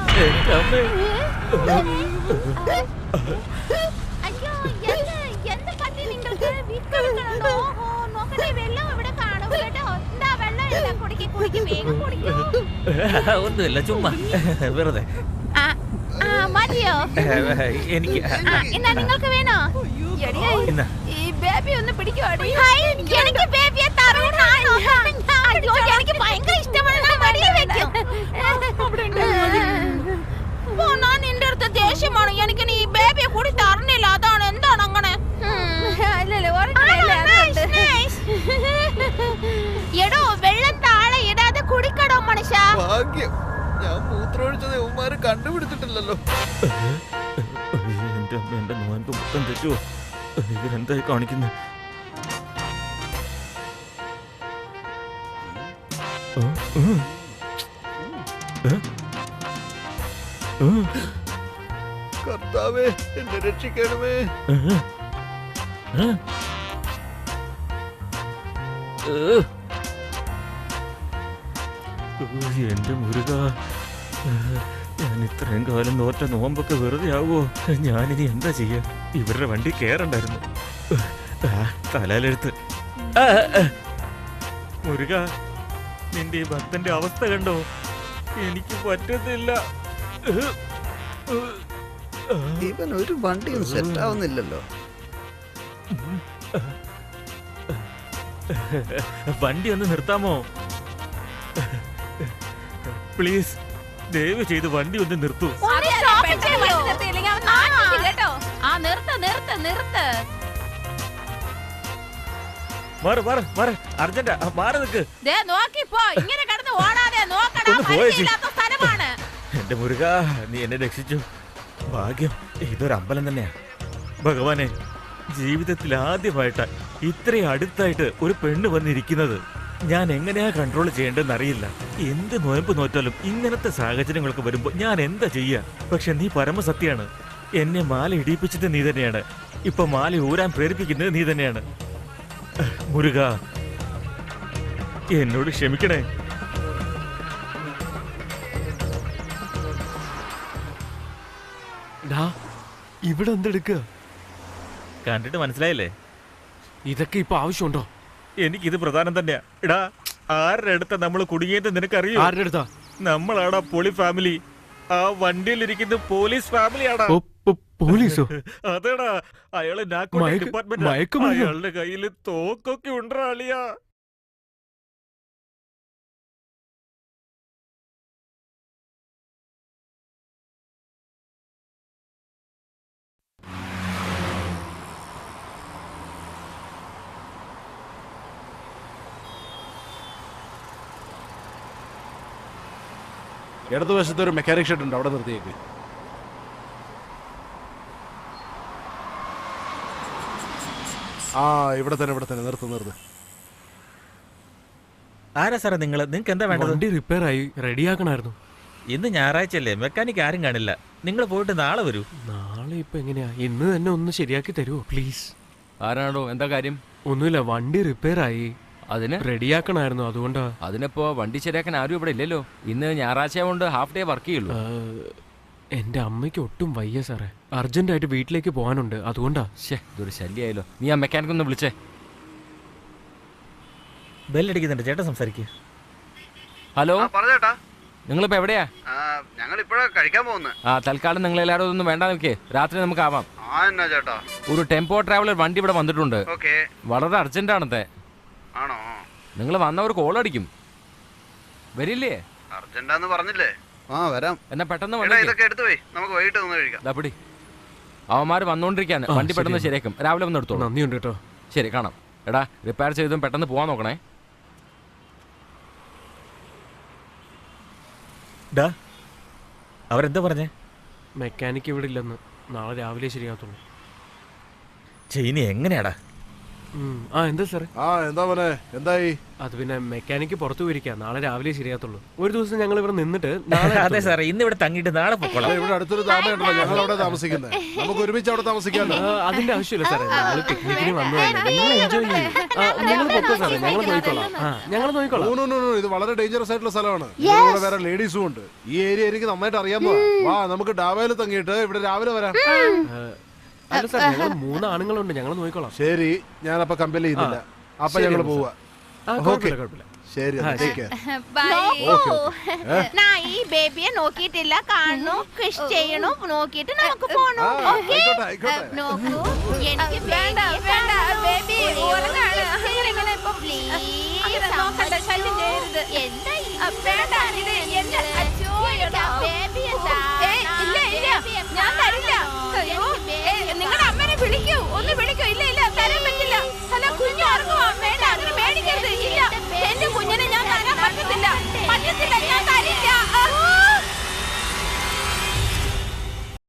അയ്യോ, എന്ത് പറ്റി നിങ്ങൾക്ക്? വീട്ടിലുണ്ടോ? നോക്കട്ടെ, വെള്ളം ഇവിടെ കാണും കേട്ടോ. എന്താ വെള്ളം ഇല്ല, കുടിക്ക്, വേഗം കുടിക്കൂ.
ഒന്നുമില്ല, ചുമ്മാ വെറുതെ.
മതിയോ?
എനിക്ക്
എന്നാ നിങ്ങൾക്ക് വേണോ? ഈ ബേബി ഒന്ന് പിടിക്കുവാടി. എനിക്ക് ബേബിയെ തറൂന്നാണോ? അയ്യോ, എനിക്ക് ഭയങ്കര ഇഷ്ടമാണ്. ഞാൻ നിന്റെ അടുത്ത് ദേഷ്യമാണ്. എനിക്ക് നീ ബേബിയെ കൂടി തറണില്ല. അതാണ്. എന്താണ് അങ്ങനെ? എടോ, വെള്ളം താഴെ ഇടാതെ കുടിക്കടോ മനുഷ്യ.
ഭാഗ്യം, ഞാൻ മൂത്രമൊഴിച്ചത് ഇവന്മാര് കണ്ടുപിടിച്ചിട്ടില്ലല്ലോ.
എന്റെ നോൻപ് മൊത്തം തെറ്റുവോ? ഇവരെന്തായി കാണിക്കുന്നത്?
കർത്താവേ, എന്നെ രക്ഷിക്കണമേ.
എന്റെ മുരുക, ഞാൻ ഇത്രയും കാലം നോറ്റ നോമ്പൊക്കെ വെറുതെ ആവോ? ഞാനിനി എന്താ ചെയ്യാ? ഇവരുടെ വണ്ടി കേറണ്ടായിരുന്നു. തലയിലെടുത്ത്. മുരുക, നിന്റെ ഈ ഭക്തന്റെ അവസ്ഥ കണ്ടോ? എനിക്ക് പറ്റുന്നില്ല.
ഇവൻ ഒരു വണ്ടിയും സെറ്റ് ആവുന്നില്ലല്ലോ.
വണ്ടി ഒന്ന് നിർത്താമോ പ്ലീസ്? ദയവ് ചെയ്ത് വണ്ടി ഒന്ന് നിർത്തൂ. മാറ് മാറ് മാറ്, അർജന്റാ, മാറി നിക്ക്. എന്റെ മുരുക, നീ എന്നെ രക്ഷിച്ചു. ഭാഗ്യം, ഇതൊരു അമ്പലം തന്നെയാ. ഭഗവാനെ, ജീവിതത്തിൽ ആദ്യമായിട്ടാ ഇത്രയും അടുത്തായിട്ട് ഒരു പെണ്ണ് വന്നിരിക്കുന്നത്. ഞാൻ എങ്ങനെയാ കൺട്രോൾ ചെയ്യേണ്ടതെന്ന് അറിയില്ല. എന്ത് നോയമ്പ് നോറ്റാലും ഇങ്ങനത്തെ സാഹചര്യങ്ങളൊക്കെ വരുമ്പോ ഞാൻ എന്താ ചെയ്യാ? പക്ഷെ നീ പരമസത്യാണ്. എന്നെ മാല ഇടിപ്പിച്ചത് നീ തന്നെയാണ്. ഇപ്പൊ മാല ഊരാൻ പ്രേരിപ്പിക്കുന്നത് നീ തന്നെയാണ്. മുരുക, എന്നോട് ക്ഷമിക്കണേ.
ഇവിടെ എന്തെടുക്കുക?
കണ്ടിട്ട് മനസ്സിലായില്ലേ?
ഇതൊക്കെ ഇപ്പൊ ആവശ്യമുണ്ടോ?
എനിക്കിത് പ്രധാനം തന്നെയാ. എടാ, ആരുടെ അടുത്ത നമ്മൾ കുടുങ്ങിയത് നിനക്കറിയോ?
ആരുടെ അടുത്താ?
നമ്മളാടാ പൊളി ഫാമിലി. ആ വണ്ടിയിലിരിക്കുന്ന പോലീസ് ഫാമിലിയാടാ.
പോലീസോ?
അതേടാ, അയാള് ഡിപ്പാർട്ട്മെന്റ്. അയാളുടെ കയ്യിൽ തോക്കൊക്കെ ഉണ്ടാ അളിയാ.
ഇടതുവശത്ത് ഒരു മെക്കാനിക് ഷെഡ് ഉണ്ട്, അവിടെ നിർത്തിയേക്ക്. ആ, ഇവിടെ തന്നെ നിർത്ത്.
ആരാ സാറേ നിങ്ങൾക്ക് എന്താ വേണ്ടത്?
വണ്ടി റിപ്പയർ ആയി, റെഡിയാക്കണായിരുന്നു.
ഇന്ന് ഞായറാഴ്ചയല്ലേ, മെക്കാനിക് ആരും കാണില്ല. നിങ്ങൾ പോയിട്ട് നാളെ വരൂ.
നാളെ ഇപ്പൊ എങ്ങനെയാ? ഇന്ന് തന്നെ ഒന്ന് ശരിയാക്കി തരുമോ പ്ലീസ്?
ആരാണോ? എന്താ കാര്യം?
ഒന്നുമില്ല, വണ്ടി റിപ്പയർ ആയി,
അതിന്
റെഡിയാക്കണായിരുന്നു, അതുകൊണ്ടാ.
അതിനിപ്പോ വണ്ടി ശരിയാക്കാൻ ആരും ഇവിടെ ഇല്ലല്ലോ. ഇന്ന് ഞായറാഴ്ച കൊണ്ട് ഹാഫ് ഡേ വർക്ക് ചെയ്യുള്ളൂ.
എന്റെ അമ്മയ്ക്ക് ഒട്ടും വയ്യ സാറേ, അർജന്റായിട്ട് വീട്ടിലേക്ക് പോകാനുണ്ട്, അതുകൊണ്ടാ.
ഇതൊരു ശല്യമായല്ലോ. നീ ആ മെക്കാനിക് ഒന്ന് വിളിച്ചേ.
ബെല്ലടിക്കുന്നുണ്ട്, ചേട്ടാ സംസാരിക്കുക.
ഹലോ,
പറഞ്ഞേട്ടാ.
നിങ്ങളിപ്പോ എവിടെയാ?
ഞങ്ങൾ ഇപ്പഴാ കഴിക്കാൻ പോകുന്നത്.
തൽക്കാലം നിങ്ങൾ എല്ലാവരും ഒന്നും വേണ്ട നിൽക്കേ, രാത്രി നമുക്ക് ആവാം.
ചേട്ടാ,
ഒരു ടെമ്പോ ട്രാവലർ വണ്ടി ഇവിടെ വന്നിട്ടുണ്ട്. വളരെ അർജന്റ് ആണത്തെ.
ആണോ?
നിങ്ങൾ വന്ന ഒരു കോൾ അടിക്കും, വരില്ലേ?
അർജന്റാന്ന് പറഞ്ഞില്ലേ? വരാം.
എന്നാ പെട്ടെന്ന്
ഇതൊക്കെ എടുത്തു പോയി, നമുക്ക് വൈകിട്ട് ഒന്ന് കഴിക്കാം.
പിടി. അവന്മാര് വന്നോണ്ടിരിക്കാണ്, വണ്ടി പെട്ടെന്ന് ശരിയാക്കും. രാവിലെ വന്ന് എടുത്തോളൂ.
നന്ദിയുണ്ട് കേട്ടോ.
ശരി, കാണാം. എടാ, റിപ്പയർ ചെയ്തും പെട്ടെന്ന് പോവാൻ നോക്കണേ.
അവരെന്താ പറഞ്ഞേ?
മെക്കാനിക്ക് ഇവിടെ ഇല്ലെന്ന്, നാളെ രാവിലെ ശരിയാകത്തുള്ളൂ.
ചെയിനി എങ്ങനെയാടാ?
എന്താ സാറേ?
എന്താ മോനെ, എന്തായി?
അത് പിന്നെ മെക്കാനിക്ക് പുറത്തു പോയിരിക്കാം, നാളെ രാവിലെ ശരിയാകത്തുള്ളൂ. ഒരു ദിവസം ഞങ്ങൾ ഇവിടെ നിന്നിട്ട്.
അതെ സാറേ, ഇന്ന് ഇവിടെ തങ്ങിയിട്ട് നാളെ പൊക്കോളാം.
ഇവിടെ അടുത്തൊരു താമയുണ്ടല്ലോ, ഞങ്ങൾ അവിടെ താമസിക്കുന്നത്. നമുക്ക് ഒരുമിച്ച് അവിടെ താമസിക്കാമല്ലോ.
അതിന്റെ ആവശ്യമില്ല സാറേ, ഞങ്ങൾ പിക്നിക്കിന് വന്നതല്ലേ, നിങ്ങൾ എൻജോയ് ചെയ്യും. ഞങ്ങൾ പൊക്കോ സാറേ, ഞങ്ങൾ നോക്കിക്കോളാം.
ഇത് വളരെ ഡേഞ്ചറസ് ആയിട്ടുള്ള സ്ഥലമാണ്. ഇവിടെ വേറെ ലേഡീസും ഉണ്ട്. ഈ ഏരിയ എനിക്ക് നന്നായിട്ട് അറിയാമോ. നമുക്ക് ഡാബയിൽ തങ്ങിയിട്ട് ഇവിടെ രാവിലെ വരാം.
അല്ല സാർ, ഞങ്ങൾ 3 ആണുങ്ങളുണ്ട്, ഞങ്ങൾ നോക്കിക്കോളാം.
ശരി, ഞാനപ്പ കമ്പൽ ചെയ്യുന്നില്ല. അപ്പൊ ഞങ്ങൾ പോവാ. ശരി,
ഈ ബേബിയെ നോക്കിയിട്ടില്ല, കാണു, കിഷ് ചെയ്യണു, നോക്കിയിട്ട് നമുക്ക് പോണു. നോക്കൂ, എനിക്ക് വേണ്ട ബേബി, എന്താ